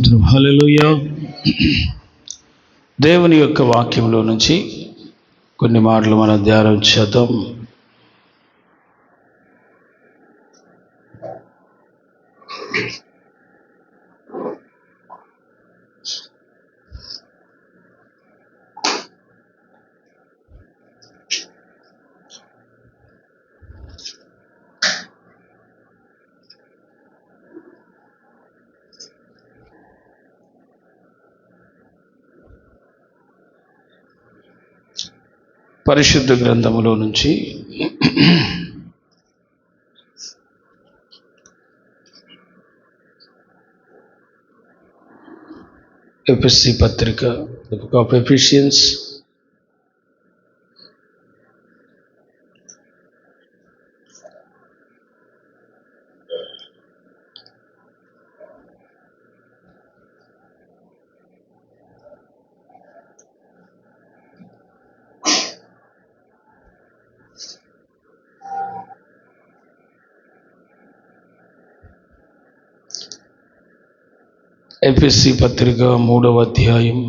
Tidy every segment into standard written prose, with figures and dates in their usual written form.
స్తోత్రం. హల్లెలూయా. దేవుని యొక్క వాక్యంలో నుంచి కొన్ని మాటలు మనం ధ్యానం చేద్దాం. పరిశుద్ధ గ్రంథములో నుంచి ఎఫెసీ పత్రిక, ది బుక్ ఆఫ్ ఎఫిషియన్స్, ఎఫెసీ పత్రిక 3వ అధ్యాయం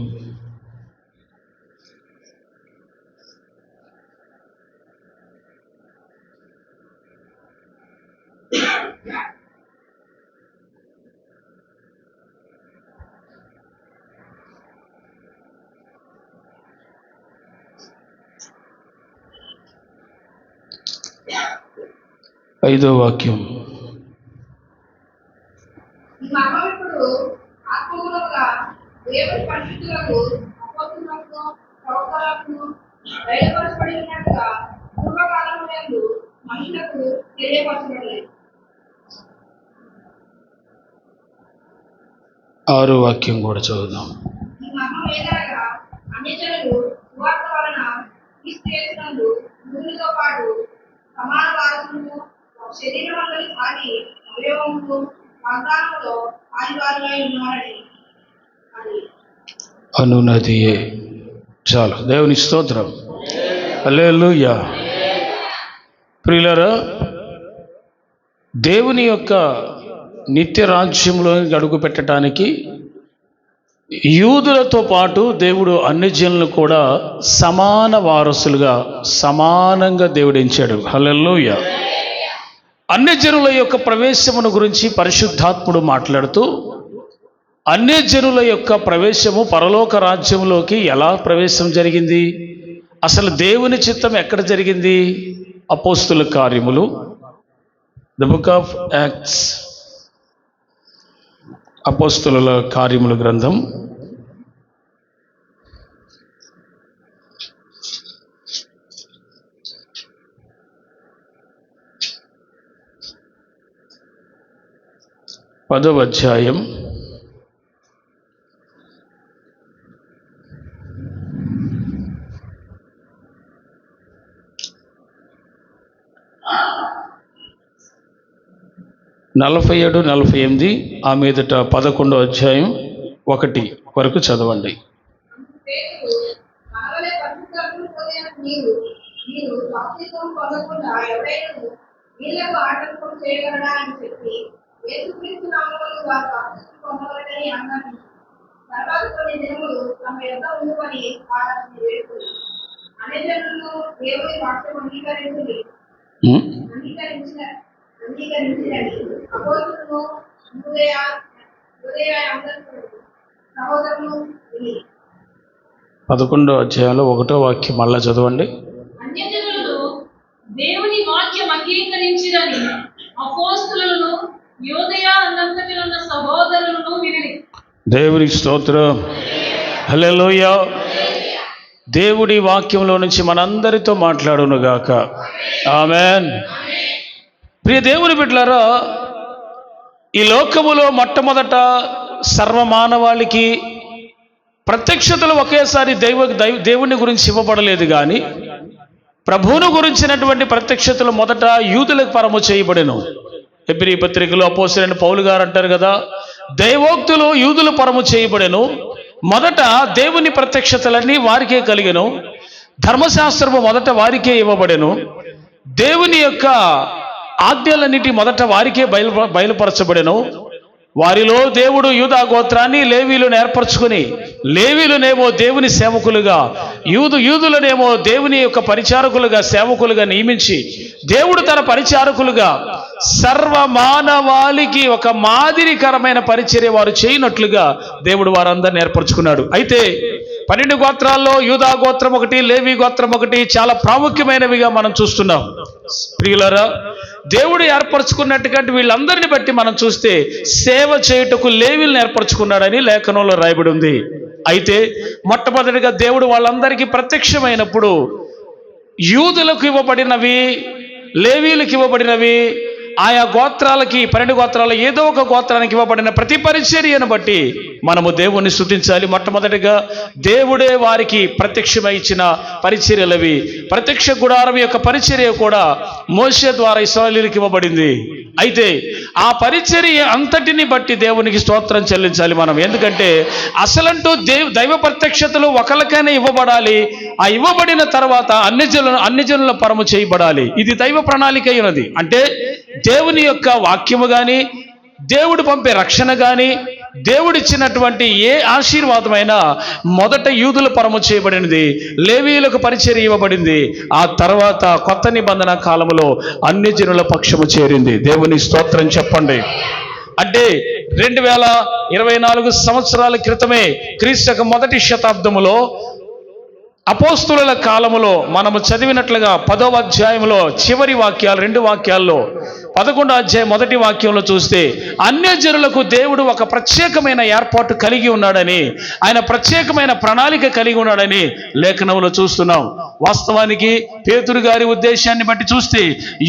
5వ వాక్యం. దేవుని పరిశుద్ధులకు అపోస్తలులకు ప్రవక్తలకు బయలుపరచబడినట్టుగా పూర్వకాలమునందు మనుషులకు తెలియపరచబడలేదు. 6వ వాక్యం కూడా చదువుదాం. ఈ మర్మం ఏదనగా అన్యజనులు సువార్త వలన క్రీస్తు యేసునందు మృతులతో పాటు సమాన వారసులను, శరీరమందరి సాటి అవయవములు వాగ్దానములో పాలివారులై ఉన్నారని అనున్నదియే. చాలు. దేవుని స్తోత్రం. హల్లెలూయా. ప్రియులారా, దేవుని యొక్క నిత్య రాజ్యంలో అడుగు పెట్టడానికి యూదులతో పాటు దేవుడు అన్ని జనులను కూడా సమాన వారసులుగా సమానంగా దేవుడు ఎంచాడు. హల్లెలూయా. అన్ని జనుల యొక్క ప్రవేశమును గురించి పరిశుద్ధాత్ముడు మాట్లాడుతూ, అన్య జనుల యొక్క ప్రవేశము పరలోక రాజ్యంలోకి ఎలా ప్రవేశం జరిగింది, అసలు దేవుని చిత్తం ఎక్కడ జరిగింది? అపోస్తుల కార్యములు, ది బుక్ ఆఫ్ యాక్ట్స్, అపోస్తుల కార్యముల గ్రంథం 10వ అధ్యాయం 47, 48, ఆ మీదట 11వ అధ్యాయం 1 వరకు చదవండి. పదకొండవ అధ్యాయంలో 1వ వాక్యం మళ్ళా చదవండి. అన్యజనులు దేవుని వాక్యం అంగీకరించిరని అపోస్తలులను యూదయ అంతటిలో ఉన్న సహోదరులను వినిరి. దేవుని స్తోత్రం. హల్లెలూయా. దేవుడి వాక్యంలో నుంచి మనందరితో మాట్లాడును గాక. ఆమేన్. ప్రియ దేవుని బిడ్డలారా, ఈ లోకములో మొట్టమొదట సర్వమానవాళికి ప్రత్యక్షతలు ఒకేసారి దేవుని గురించి ఇవ్వబడలేదు, కానీ ప్రభువును గురించినటువంటి ప్రత్యక్షతలు మొదట యూదులకు పరము చేయబడెను. హెబ్రీ పత్రికలో అపోస్తలుడైన పౌలు గారు అంటారు కదా, దైవోక్తులు యూదులు పరము చేయబడెను. మొదట దేవుని ప్రత్యక్షతలన్నీ వారికే కలిగెను. ధర్మశాస్త్రము మొదట వారికే ఇవ్వబడెను. దేవుని యొక్క ఆజ్ఞలన్నిటి మొదట వారికే బయలుపరచబడెను. వారిలో దేవుడు యూదా గోత్రాన్ని లేవీలను ఏర్పరచుకుని, లేవీలునేమో దేవుని సేవకులుగా, యూదులనేమో దేవుని యొక్క పరిచారకులుగా, సేవకులుగా నియమించి, దేవుడు తన పరిచారకులుగా సర్వమానవాళికి ఒక మాదిరికరమైన పరిచర్య వారు చేయనట్లుగా దేవుడు వారందరిని ఏర్పరచుకున్నాడు. అయితే 12 గోత్రాల్లో యూదా గోత్రం ఒకటి, లేవి గోత్రం ఒకటి చాలా ప్రాముఖ్యమైనవిగా మనం చూస్తున్నాం. ప్రియులారా, దేవుడు ఏర్పరచుకున్నట్టుగా వీళ్ళందరిని బట్టి మనం చూస్తే సేవ చేయుటకు లేవీలను ఏర్పరచుకున్నాడని లేఖనంలో రాయబడి ఉంది. అయితే మొట్టమొదటిగా దేవుడు వాళ్ళందరికీ ప్రత్యక్షమైనప్పుడు యూదులకు ఇవ్వబడినవి, లేవీలకు ఇవ్వబడినవి, ఆయా గోత్రాలకి 12 గోత్రాలు ఏదో ఒక గోత్రానికి ఇవ్వబడిన ప్రతి పరిచర్యను బట్టి మనము దేవుణ్ణి స్తుతించాలి. మొట్టమొదటిగా దేవుడే వారికి ప్రత్యక్షమై ఇచ్చిన పరిచర్యలవి. ప్రత్యక్ష గుడారం యొక్క పరిచర్య కూడా మోషే ద్వారా ఇశ్రాయేలీయులకు ఇవ్వబడింది. అయితే ఆ పరిచర్య అంతటిని బట్టి దేవునికి స్తోత్రం చెల్లించాలి మనం. ఎందుకంటే అసలంటూ దైవ ప్రత్యక్షతలు ఒకరికైనా ఇవ్వబడాలి. ఆ ఇవ్వబడిన తర్వాత అన్ని జనుల పరము చేయబడాలి. ఇది దైవ ప్రణాళిక అయినది. అంటే దేవుని యొక్క వాక్యము కానీ, దేవుడు పంపే రక్షణ కానీ, దేవుడిచ్చినటువంటి ఏ ఆశీర్వాదమైనా మొదట యూదుల పరము చేయబడినది, లేవీయులకు పరిచర్య ఇవ్వబడింది. ఆ తర్వాత కొత్త నిబంధన కాలంలో అన్ని జనుల పక్షము చేరింది. దేవుని స్తోత్రం చెప్పండి. అంటే 2024 సంవత్సరాల క్రితమే క్రీస్తు మొదటి శతాబ్దములో అపోస్తుల కాలములో మనము చదివినట్లుగా 10వ అధ్యాయంలో చివరి వాక్యాలు 2 వాక్యాల్లో 11వ అధ్యాయం మొదటి వాక్యంలో చూస్తే అన్యజనులకు దేవుడు ఒక ప్రత్యేకమైన ఏర్పాటు కలిగి ఉన్నాడని, ఆయన ప్రత్యేకమైన ప్రణాళిక కలిగి ఉన్నాడని లేఖనంలో చూస్తున్నాం. వాస్తవానికి పేతురు గారి ఉద్దేశాన్ని బట్టి చూస్తే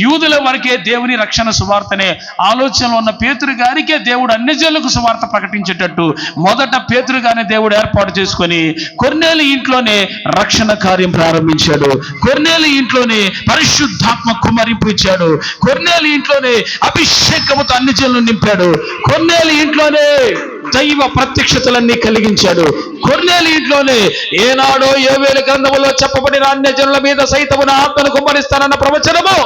యూదుల వరకే దేవుని రక్షణ సువార్తనే ఆలోచనలో ఉన్న పేతురు గారికే దేవుడు అన్యజనులకు సువార్త ప్రకటించేటట్టు మొదట పేతురు గారిని దేవుడు ఏర్పాటు చేసుకొని కొర్నేలి ఇంట్లోనే రక్షణ కార్యం ప్రారంభించాడు. కొర్నేలి ఇంట్లోనే పరిశుద్ధాత్మ కుమ్మరింపు ఇచ్చాడు. కొర్నేలి ఇంట్లోనే అభిషేకముతో అన్ని జనులను నింపాడు. కొర్నేలి ఇంట్లోనే దైవ ప్రత్యక్షతలన్నీ కలిగించాడు. కొర్నేలి ఇంట్లోనే ఏనాడో యోవేలు గ్రంథములో చెప్పబడిన అన్య జనుల మీద సైతమున ఆత్మను కుమ్మరిస్తానన్న ప్రవచనము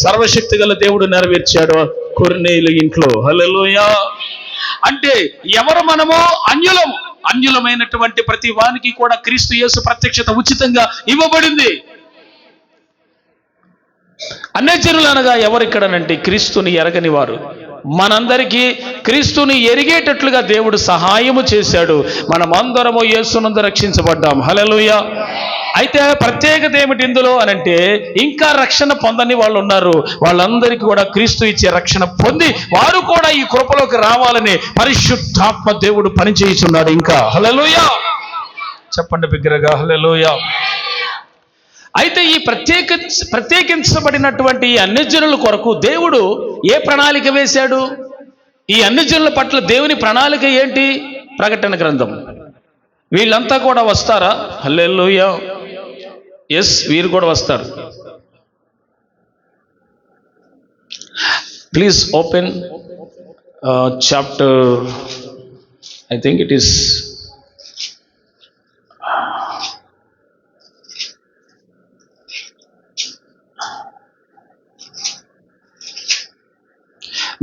సర్వశక్తి గల దేవుడు నెరవేర్చాడు కొర్నేలి ఇంట్లో. హల్లెలూయా. అంటే ఎవరు మనమో అన్యులమైనటువంటి ప్రతి వానికి కూడా క్రీస్తు యేసు ప్రత్యక్షత ఉచితంగా ఇవ్వబడింది. అన్యజనులు అనగా ఎవరిక్కడనంటే క్రీస్తుని ఎరగని వారు. మనందరికీ క్రీస్తుని ఎరిగేటట్లుగా దేవుడు సహాయము చేశాడు. మనమందరము యేసునందు రక్షించబడ్డాం. హల్లెలూయా. అయితే ప్రత్యేకత ఏమిటి ఇందులో అనంటే ఇంకా రక్షణ పొందని వాళ్ళు ఉన్నారు. వాళ్ళందరికీ కూడా క్రీస్తు ఇచ్చే రక్షణ పొంది వారు కూడా ఈ కృపలోకి రావాలని పరిశుద్ధాత్మ దేవుడు పనిచేస్తున్నాడు. ఇంకా హల్లెలూయా చెప్పండి బిగ్గరగా, హల్లెలూయా. అయితే ఈ ప్రత్యేకించబడినటువంటి ఈ అన్యజనుల కొరకు దేవుడు ఏ ప్రణాళిక వేశాడు? ఈ అన్యజనుల పట్ల దేవుని ప్రణాళిక ఏంటి? ప్రకటన గ్రంథం. వీళ్ళంతా కూడా వస్తారా? హల్లెలూయా. ఎస్, వీరు కూడా వస్తారు. Please open chapter, I think it is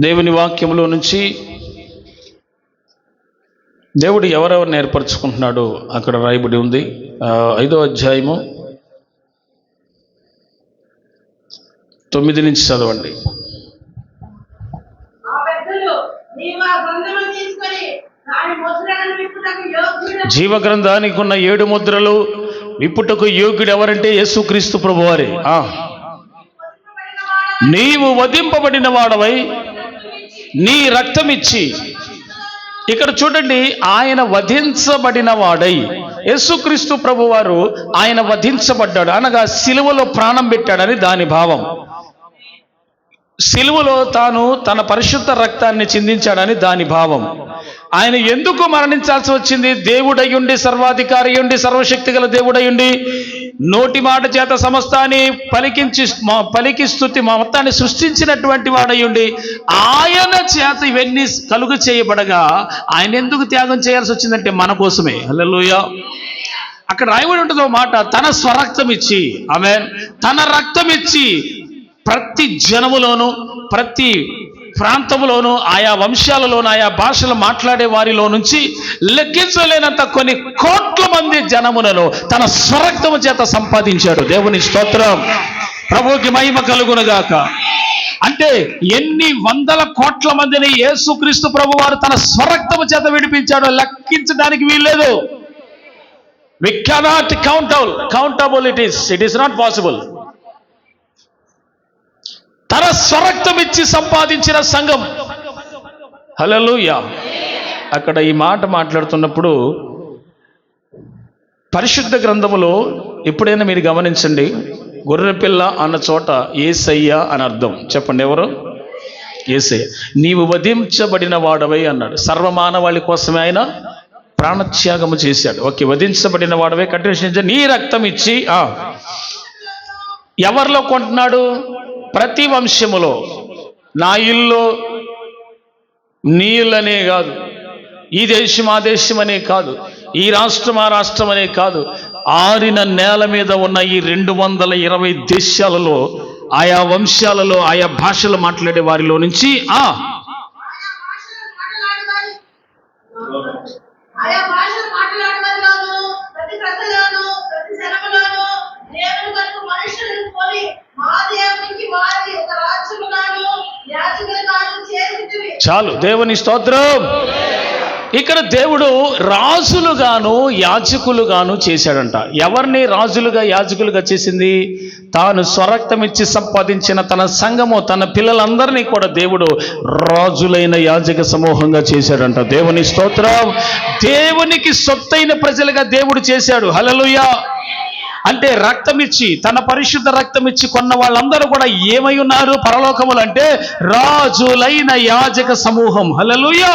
దేవుని వాక్యంలో నుంచి దేవుడు ఎవరెవరిని ఏర్పరచుకుంటున్నాడో అక్కడ రాయబడి ఉంది. 5వ అధ్యాయము 9 నుంచి చదవండి. జీవగ్రంథానికి ఉన్న 7 ముద్రలు విప్పుటకు యోగ్యుడు ఎవరంటే యేసుక్రీస్తు ప్రభువారే. నీవు వధింపబడిన వాడవై నీ రక్తమిచ్చి, ఇక్కడ చూడండి, ఆయన వధించబడిన వాడై, యేసుక్రీస్తు ప్రభువారు ఆయన వధించబడ్డాడు అనగా సిలువలో ప్రాణం పెట్టాడని దాని భావం. సిలువలో తాను తన పరిశుద్ధ రక్తాన్ని చిందించాడని దాని భావం. ఆయన ఎందుకు మరణించాల్సి వచ్చింది? దేవుడయ్యుండి, సర్వాధికారి అయ్యుండి, సర్వశక్తి గల దేవుడయ్యుండి, నోటి మాట చేత సమస్తాన్ని పలికి స్తుతి మొత్తాన్ని సృష్టించినటువంటి వాడయ్యుండి, ఆయన చేత ఇవన్నీ కలుగు చేయబడగా ఆయన ఎందుకు త్యాగం చేయాల్సి వచ్చిందంటే మన కోసమే. హల్లెలూయా. అక్కడ రాయబడి ఉంటుంది ఒక మాట, తన స్వరక్తం ఇచ్చి, ఆమేన్, తన రక్తం ఇచ్చి ప్రతి జనములోను ప్రతి ప్రాంతంలోనూ ఆయా వంశాలలోనూ ఆయా భాషలు మాట్లాడే వారిలో నుంచి లెక్కించలేనంత కొన్ని కోట్ల మంది జనములను తన స్వరక్తము చేత సంపాదించాడు. దేవుని స్తోత్రం, ప్రభువుకి మహిమ కలుగునుగాక. అంటే ఎన్ని వందల కోట్ల మందిని యేసుక్రీస్తు ప్రభు వారు తన స్వరక్తము చేత విడిపించాడో లెక్కించడానికి వీల్లేదు. We cannot countable it is not possible. తన స్వరక్తం ఇచ్చి సంపాదించిన సంఘం. హల్లెలూయా. అక్కడ ఈ మాట మాట్లాడుతున్నప్పుడు పరిశుద్ధ గ్రంథములో ఎప్పుడైనా మీరు గమనించండి, గొర్రెపిల్ల అన్న చోట యేసయ్య అని అర్థం. చెప్పండి, ఎవరు? యేసయ్య. నీవు వధించబడిన వాడవై అన్నాడు. సర్వమానవాళి కోసమే ఆయన ప్రాణత్యాగము చేశాడు. ఓకే, వధించబడిన వాడవై కంటిన్యూషన్ నీ రక్తం ఇచ్చి ఎవరిలో కొంటున్నాడు? ప్రతి వంశములో. నా ఇల్లు నీ ఇల్లు అనే కాదు, ఈ దేశం ఆ దేశం అనే కాదు, ఈ రాష్ట్రం ఆ రాష్ట్రం అనే కాదు, ఆరిన నేల మీద ఉన్న ఈ 220 దేశాలలో ఆయా వంశాలలో ఆయా భాషలు మాట్లాడే వారిలో నుంచి ఆయా భాషలు మాట్లాడేవారిలోను ప్రతి ప్రజలోను ప్రతి జనములోను దేవుని కొరకు మనుషులను కొని మా దేవునికి వారి ఒక రాజ్యముగాను యాజకులుగాను చేసితివి. చాలు, దేవుని స్తోత్రం. ఇక్కడ దేవుడు రాజులుగాను యాజకులుగాను చేశాడంట. ఎవరిని రాజులుగా యాజకులుగా చేసింది? తాను స్వరక్తం ఇచ్చి సంపాదించిన తన సంఘము, తన పిల్లలందరినీ కూడా దేవుడు రాజులైన యాజక సమూహంగా చేశాడంట. దేవుని స్తోత్రం. దేవునికి సొత్తైన ప్రజలుగా దేవుడు చేశాడు. హల్లెలూయా. అంటే రక్తమిచ్చి, తన పరిశుద్ధ రక్తమిచ్చి కొన్న వాళ్ళందరూ కూడా ఏమై ఉన్నారు పరలోకములు అంటే? రాజులైన యాజక సమూహం. హల్లెలూయా.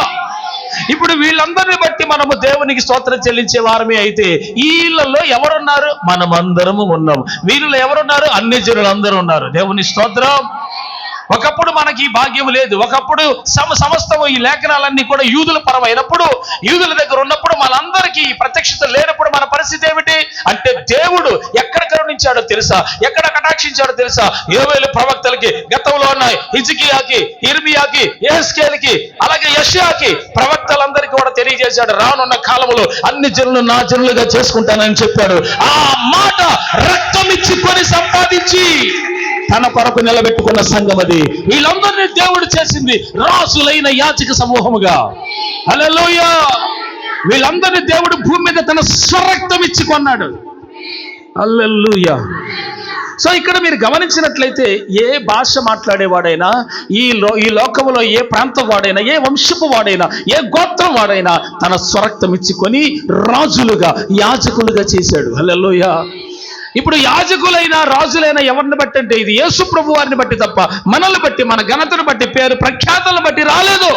ఇప్పుడు వీళ్ళందరిని బట్టి మనము దేవునికి స్తోత్రం చెల్లించే వారమే అయితే వీళ్ళలో ఎవరున్నారు? మనమందరము ఉన్నాం. వీళ్ళలో ఎవరున్నారు? అన్ని జనులందరూ ఉన్నారు. దేవుని స్తోత్రం. ఒకప్పుడు మనకి ఈ భాగ్యం లేదు. ఒకప్పుడు సమస్తము ఈ లేఖనాలన్నీ కూడా యూదుల పరమైనప్పుడు, యూదుల దగ్గర ఉన్నప్పుడు మనందరికీ ఈ ప్రత్యక్షత లేనప్పుడు మన పరిస్థితి ఏమిటి అంటే, దేవుడు ఎక్కడ కరుణించాడో తెలుసా? ఎక్కడ కటాక్షించాడో తెలుసా? యోవేలు ప్రవక్తలకి గతంలో ఉన్న హిజ్కియాకి, ఇర్మియాకి, యెహెజ్కేలుకి, అలాగే యెషయాకి ప్రవక్తలందరికీ కూడా తెలియజేశాడు, రానున్న కాలంలో అన్ని జనులు నా జనులుగా చేసుకుంటానని చెప్పాడు. ఆ మాట రక్తం ఇచ్చి కొని సంపాదించి తన కొరకు నిలబెట్టుకున్న సంఘం అది. వీళ్ళందరినీ దేవుడు చేసింది రాజులైన యాజక సమూహముగా. హల్లెలూయా. వీళ్ళందరినీ దేవుడు భూమి మీద తన స్వరక్తం ఇచ్చి కొన్నాడు. హల్లెలూయా. సో ఇక్కడ మీరు గమనించినట్లయితే ఏ భాష మాట్లాడేవాడైనా, ఈ లోకంలో ఏ ప్రాంతం వాడైనా, ఏ వంశపు వాడైనా, ఏ గోత్రం వాడైనా తన స్వరక్తం ఇచ్చుకొని రాజులుగా యాజకులుగా చేశాడు. హల్లెలూయా. ఇప్పుడు యాజకులైన రాజులైన ఎవరిని బట్టి అంటే ఇది యేసు ప్రభు వారిని బట్టి తప్ప మనల్ని బట్టి, మన ఘనతను బట్టి, పేరు ప్రఖ్యాతలను బట్టి రాలేదు.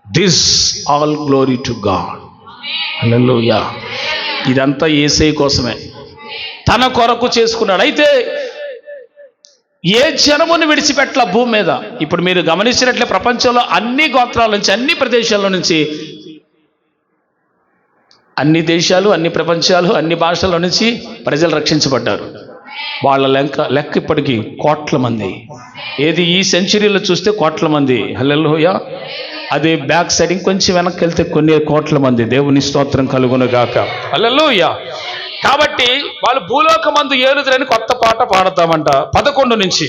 This all glory to God. Hallelujah. ఇదంతా యేసయ్య కోసమే, తన కొరకు చేసుకున్నాడు. అయితే ఏ జనమును విడిచిపెట్టల భూమి మీద. ఇప్పుడు మీరు గమనించినట్లే ప్రపంచంలో అన్ని గోత్రాల నుంచి, అన్ని ప్రదేశాల నుంచి, అన్ని దేశాలు, అన్ని ప్రపంచాలు, అన్ని భాషల నుంచి ప్రజలు రక్షించబడ్డారు. వాళ్ళ లెక్క ఇప్పటికీ కోట్ల మంది. ఏది ఈ సెంచరీలో చూస్తే కోట్ల మంది. హల్లెలూయా. అదే బ్యాక్ సైడ్ ఇంకొంచెం వెనక్కి వెళ్తే కొన్ని కోట్ల మంది. దేవుని స్తోత్రం కలుగునుగాక. హల్లెలూయా. కాబట్టి వాళ్ళు భూలోకమందు ఏలుదురని కొత్త పాట పాడతామంట 11 నుంచి.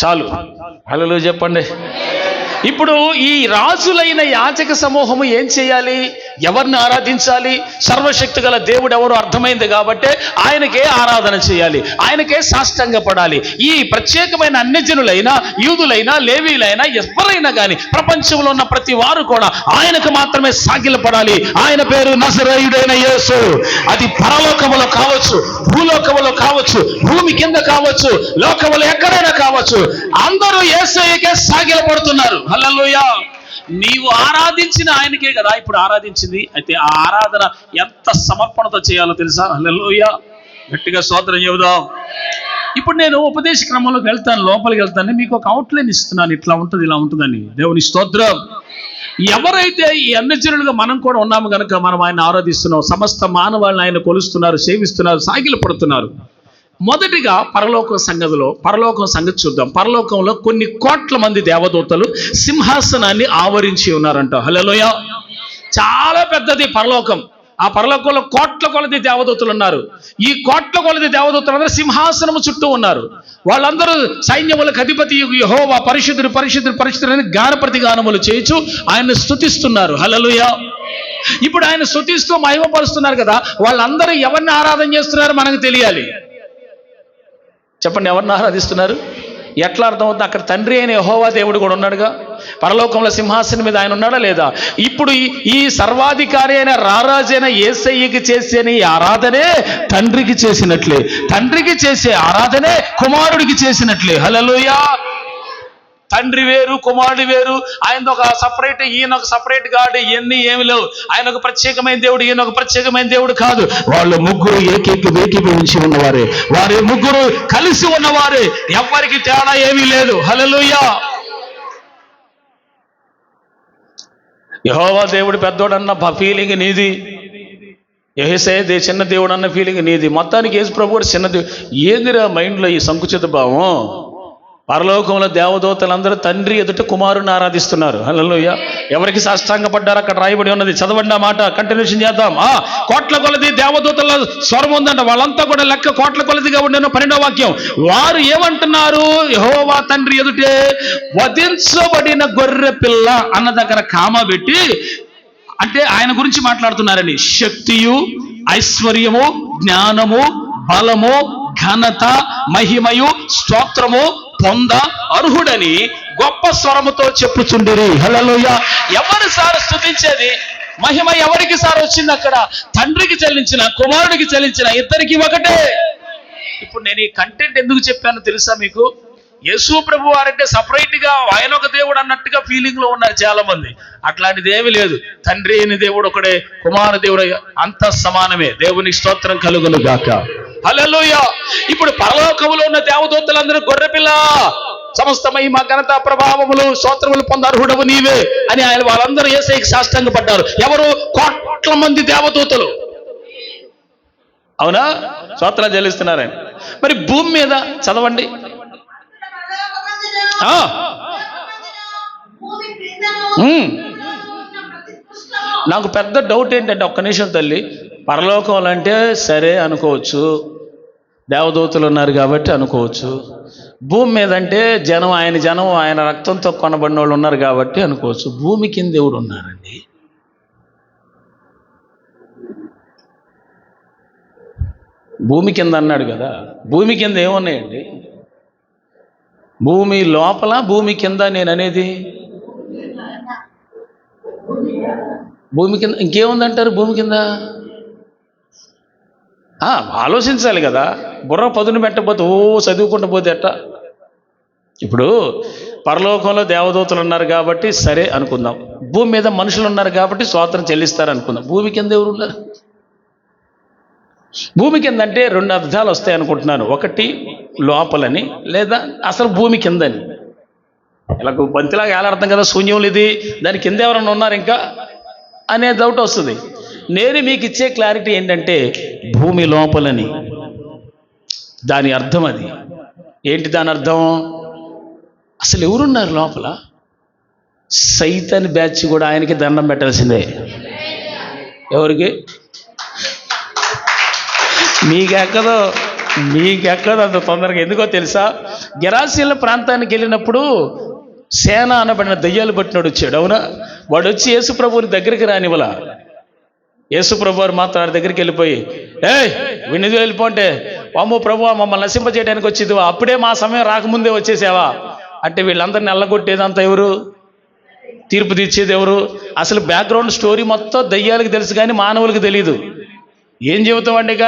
చాలు, హల్లెలూయా చెప్పండి. ఇప్పుడు ఈ రాజులైన యాజక సమూహము ఏం చేయాలి? ఎవరిని ఆరాధించాలి? సర్వశక్తి గల దేవుడు ఎవరు అర్థమైంది కాబట్టి ఆయనకే ఆరాధన చేయాలి, ఆయనకే సాష్టాంగపడాలి. ఈ ప్రత్యేకమైన అన్యజనులైనా, యూదులైనా, లేవీలైనా, ఎవరైనా కానీ ప్రపంచంలో ఉన్న ప్రతి వారు కూడా ఆయనకు మాత్రమే సాగిలపడాలి. ఆయన పేరు నజరేయుడైన యేసు. అది పరలోకములో కావచ్చు, భూలోకములో కావచ్చు, భూమి కింద కావచ్చు, లోకములో ఎక్కడైనా కావచ్చు, అందరూ యేసయ్యకే సాగిలపడుతున్నారు. హల్లెలూయా. నీవు ఆరాధించిన ఆయనకే కదా ఇప్పుడు ఆరాధించింది. అయితే ఆ ఆరాధన ఎంత సమర్పణతో చేయాలో తెలుసా? హల్లెలూయా. గట్టిగా స్తోత్రం చెబుదాం. ఇప్పుడు నేను ఉపదేశ క్రమంలోకి వెళ్తాను, లోపలికి వెళ్తాను, మీకు ఒక అవుట్లైన్ ఇస్తున్నాను, ఇట్లా ఉంటుంది, ఇలా ఉంటుందని. దేవుని స్తోత్రం. ఎవరైతే ఈ అన్యజనులుగా మనం కూడా ఉన్నాము కనుక మనం ఆయన ఆరాధిస్తున్నాం, సమస్త మానవాళ్ళని ఆయన కొలుస్తున్నారు, సేవిస్తున్నారు, సాగిలు పడుతున్నారు. మొదటిగా పరలోకం సంగతి చూద్దాం. పరలోకంలో కొన్ని కోట్ల మంది దేవదూతలు సింహాసనాన్ని ఆవరించి ఉన్నారంట. హల్లెలూయా. చాలా పెద్దది పరలోకం. ఆ పరలోకంలో కోట్ల కొలది దేవదూతలు ఉన్నారు. ఈ కోట్ల కొలది దేవదూతలందరూ సింహాసనము చుట్టూ ఉన్నారు. వాళ్ళందరూ సైన్యములకు అధిపతి యెహోవా పరిశుద్ధుడు పరిశుద్ధుడు పరిశుద్ధుడు అని గానములు చేయించు ఆయన్ని స్తుతిస్తున్నారు. హల్లెలూయా. ఇప్పుడు ఆయన స్తుతిస్తూ మహిమపరుస్తున్నారు కదా, వాళ్ళందరూ ఎవరిని ఆరాధన చేస్తున్నారో మనకు తెలియాలి. చెప్పండి, ఎవరిని ఆరాధిస్తున్నారు? ఎట్లా అర్థమవుతుంది? అక్కడ తండ్రి అయిన యెహోవా దేవుడు కూడా ఉన్నాడుగా. పరలోకంలో సింహాసనం మీద ఆయన ఉన్నాడా లేదా? ఇప్పుడు ఈ సర్వాధికారి అయిన రారాజైన యేసయ్యకి చేసే ఈ ఆరాధనే తండ్రికి చేసినట్లే, తండ్రికి చేసే ఆరాధనే కుమారుడికి చేసినట్లే. హల్లెలూయా. తండ్రి వేరు, కుమారుడు వేరు. ఆయన ఒక సపరేట్, ఈయన ఒక సపరేట్ గాడ్. ఇవన్నీ ఏమి లేవు. ఆయన ఒక ప్రత్యేకమైన దేవుడు, ఈయన ఒక ప్రత్యేకమైన దేవుడు కాదు. వాళ్ళు ముగ్గురు ఏకీభవించి ఉన్నవారే, వారి ముగ్గురు కలిసి ఉన్నవారే, ఎవ్వరికి తేడా ఏమీ లేదు. హల్లెలూయా. యెహోవా దేవుడు పెద్దోడన్న ఫీలింగ్ నీది, యేసయ్య చిన్న దేవుడు అన్న ఫీలింగ్ నీది. మొత్తానికి యేసు ప్రభు కూడా చిన్న దేవుడు. ఏందిరా మైండ్లో ఈ సంకుచిత భావం? పరలోకంలో దేవదూతలందరూ తండ్రి ఎదుట కుమారుని ఆరాధిస్తున్నారు. హల్లెలూయా. ఎవరికి సాష్టాంగపడ్డారు అక్కడ రాయబడి ఉన్నది. చదవండి ఆ మాట, కంటిన్యూషన్ చేద్దాం. కోట్ల కొలది దేవదూతల స్వరం ఉందంట. వాళ్ళంతా కూడా లెక్క కోట్ల కొలదిగా ఉండిన 12వ వాక్యం. వారు ఏమంటున్నారు? యెహోవా తండ్రి ఎదుటే వధించబడిన గొర్రె పిల్ల అన్న దగ్గర కామా పెట్టి, అంటే ఆయన గురించి మాట్లాడుతున్నారని. శక్తియు ఐశ్వర్యము జ్ఞానము బలము ఘనత మహిమయు స్తోత్రము పొంద అర్హుడని గొప్ప స్వరముతో చెప్పుచుండిరి. హల్లెలూయా. ఎవరు సార్ స్తుతించేది? మహిమ ఎవరికి సార్ వచ్చింది? అక్కడ తండ్రికి చెల్లించిన, కుమారుడికి చెల్లించిన, ఇద్దరికి ఒకటే. ఇప్పుడు నేను ఈ కంటెంట్ ఎందుకు చెప్పానో తెలుసా మీకు? యేసు ప్రభు వారంటే సపరేట్ గా ఆయన ఒక దేవుడు అన్నట్టుగా ఫీలింగ్ లో ఉన్నారు చాలా మంది. అట్లాంటిది ఏమీ లేదు. తండ్రి అయిన దేవుడు ఒకడే, కుమార దేవుడు అంత సమానమే. దేవునికి స్తోత్రం కలుగును గాక. హల్లెలూయా. ఇప్పుడు పరలోకములో ఉన్న దేవదూతలందరూ గొర్రెపిల్ల సమస్త మహిమ ఘనత ప్రభావములు స్తోత్రములు పొంద అర్హుడవు నీవే అని ఆయన వాళ్ళందరూ యేసయ్యకి సాష్టాంగపడ్డారు. ఎవరు? కోట్ల మంది దేవదూతలు. అవునా? స్తోత్రాలు చెల్లిస్తున్నారని. మరి భూమి మీద చదవండి. నాకు పెద్ద డౌట్ ఏంటంటే, ఒక్క నిమిషం తల్లి, పరలోకంలో అంటే సరే అనుకోవచ్చు, దేవదూతలు ఉన్నారు కాబట్టి అనుకోవచ్చు. భూమి మీద అంటే జనం ఆయన రక్తంతో కొనబడిన వాళ్ళు ఉన్నారు కాబట్టి అనుకోవచ్చు. భూమి కింద దేవుడు ఉన్నారండి. భూమి కింద అన్నాడు కదా, భూమి కింద ఏమున్నాయండి? భూమి లోపల, భూమి కింద నేను అనేది. భూమి కింద ఇంకేముందంటారు? భూమి కింద ఆలోచించాలి కదా. బుర్ర పదును పెట్టకపోతే చదువుకుంటూ పోతే ఎట్టా? ఇప్పుడు పరలోకంలో దేవదూతలు ఉన్నారు కాబట్టి సరే అనుకుందాం. భూమి మీద మనుషులు ఉన్నారు కాబట్టి స్తోత్రం చెల్లిస్తారు అనుకుందాం. భూమి కింద ఎవరు ఉన్నారు? భూమి కింద అంటే 2 అర్థాలు వస్తాయి అనుకుంటున్నాను. ఒకటి లోపలని, లేదా అసలు భూమి కిందని. ఇలా బంతిలాగా ఏలాడతాం కదా, శూన్యం ఇది, దాని కింద ఎవరన్నా ఉన్నారు ఇంకా అనే డౌట్ వస్తుంది. నేను మీకు ఇచ్చే క్లారిటీ ఏంటంటే భూమి లోపలని. దాని అర్థం అది ఏంటి? దాని అర్థం అసలు ఎవరున్నారు లోపల? సైతాన్ బ్యాచ్ కూడా ఆయనకి దండం పెట్టాల్సిందే. ఎవరికి? మీకెక్కదో అంత తొందరగా. ఎందుకో తెలుసా? గెరాసీల ప్రాంతానికి వెళ్ళినప్పుడు సేన అనబడిన దయ్యాలు పట్టినాడు వచ్చాడు. అవునా? వాడు వచ్చి యేసుప్రభుని దగ్గరికి రానివ్వలా. యేసుప్రభు వారు మాత్రం వారి దగ్గరికి వెళ్ళిపోయి, వినిది వెళ్ళిపోంటే, అమ్మో ప్రభు మమ్మల్ని నశింపజేయడానికి వచ్చేది, అప్పుడే మా సమయం రాకముందే వచ్చేసావా అంటే వీళ్ళందరినీ నల్లగొట్టేదంతా ఎవరు? తీర్పు తీర్చేది ఎవరు? అసలు బ్యాక్గ్రౌండ్ స్టోరీ మొత్తం దయ్యాలకు తెలుసు కానీ మానవులకు తెలియదు. ఏం చెబుతామండి? ఇక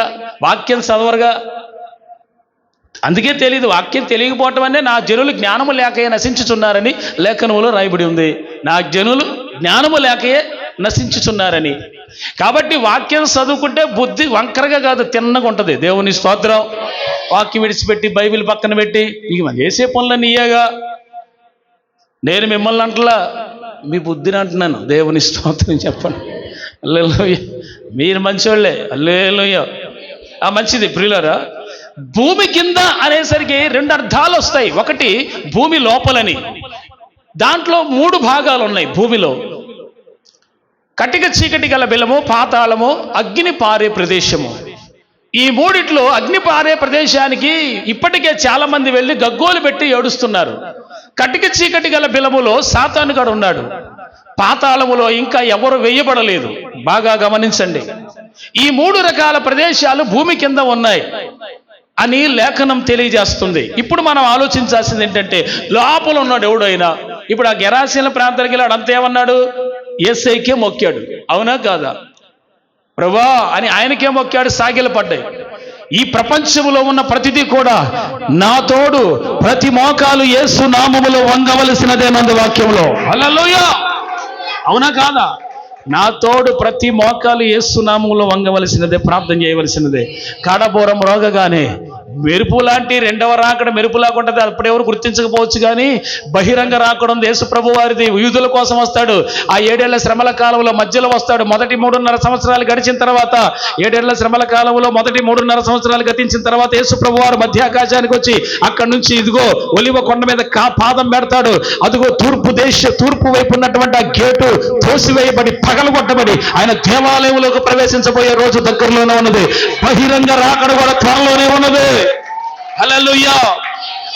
వాక్యం చదవరుగా, అందుకే తెలియదు. వాక్యం తెలియకపోవటం అంటే నా జనులు జ్ఞానము లేకయే నశించుచున్నారని లేఖనములో రాయబడి ఉంది. నా జనులు జ్ఞానము లేకయే నశించుచున్నారని. కాబట్టి వాక్యం చదువుకుంటే బుద్ధి వంకరగా కాదు, తిన్నగా ఉంటుంది. దేవుని స్తోత్రం. వాక్యం విడిచిపెట్టి బైబిల్ పక్కన పెట్టి ఇక చేసే పనులన్నీ ఇయ్యగా. నేను మిమ్మల్ని అంటలా, మీ బుద్ధిని అంటున్నాను. దేవుని స్తోత్రం చెప్పండి. హల్లెలూయా. మీరు మంచోళ్ళే. హల్లెలూయా. మంచిది ప్రియులారా. భూమి కింద అనేసరికి 2 అర్థాలు వస్తాయి. ఒకటి భూమి లోపలని, దాంట్లో 3 భాగాలు ఉన్నాయి భూమిలో. కటిక చీకటి గల బిలము, పాతాళము, అగ్ని పారే ప్రదేశము. ఈ 3 అగ్ని పారే ప్రదేశానికి ఇప్పటికే చాలా మంది వెళ్ళి గగ్గోలు పెట్టి ఏడుస్తున్నారు. కటిక చీకటి గల బిలములో సాతానుగాడు ఉన్నాడు. పాతాళములో ఇంకా ఎవరు వేయబడలేదు. బాగా గమనించండి. ఈ 3 రకాల ప్రదేశాలు భూమి కింద ఉన్నాయి అని లేఖనం తెలియజేస్తుంది. ఇప్పుడు మనం ఆలోచించాల్సింది ఏంటంటే, లోపల ఉన్నాడు ఎవడైనా. ఇప్పుడు ఆ గెరాసీన ప్రాంతానికి వెళ్ళాడు, అంతేమన్నాడు? యేసయ్యకే మొక్కాడు. అవునా కాదా? ప్రభువా అని ఆయనకే మొక్కాడు. సాగిల పడ్డాయి. ఈ ప్రపంచంలో ఉన్న ప్రతిదీ కూడా నా తోడు ప్రతి మోకాలు యేసు నామములో వంగవలసినదేనంది వాక్యంలో. హల్లెలూయా. అవునా కాదా? నా తోడు ప్రతి మోకాలు యేసు నామములో వంగవలసినదే, ప్రార్థన చేయవలసినదే. కాడబోరం రోగగానే మెరుపు లాంటి 2వ రాకడ మెరుపులాగా ఉంటుంది. అప్పుడెవరు గుర్తించకపోవచ్చు, కానీ బహిరంగ రాకడం యేసు ప్రభు వారిది. యూదుల కోసం వస్తాడు. ఆ 7 ఏళ్ల శ్రమల కాలంలో మధ్యలో వస్తాడు. మొదటి 3.5 సంవత్సరాలు గడిచిన తర్వాత, 7 ఏళ్ల శ్రమల కాలంలో మొదటి 3.5 సంవత్సరాలు గతించిన తర్వాత యేసు ప్రభు వారు మధ్యాకాశానికి వచ్చి అక్కడి నుంచి ఇదిగో ఒలివ కొండ మీద పాదం పెడతాడు. అదిగో తూర్పు వైపు ఉన్నటువంటి ఆ గేటు తోసివేయబడి పగలగొట్టబడి ఆయన దేవాలయంలోకి ప్రవేశించబోయే రోజు దగ్గరలోనే ఉన్నది. బహిరంగ రాకడ కూడా త్వరలోనే ఉన్నది. హల్లెలూయా.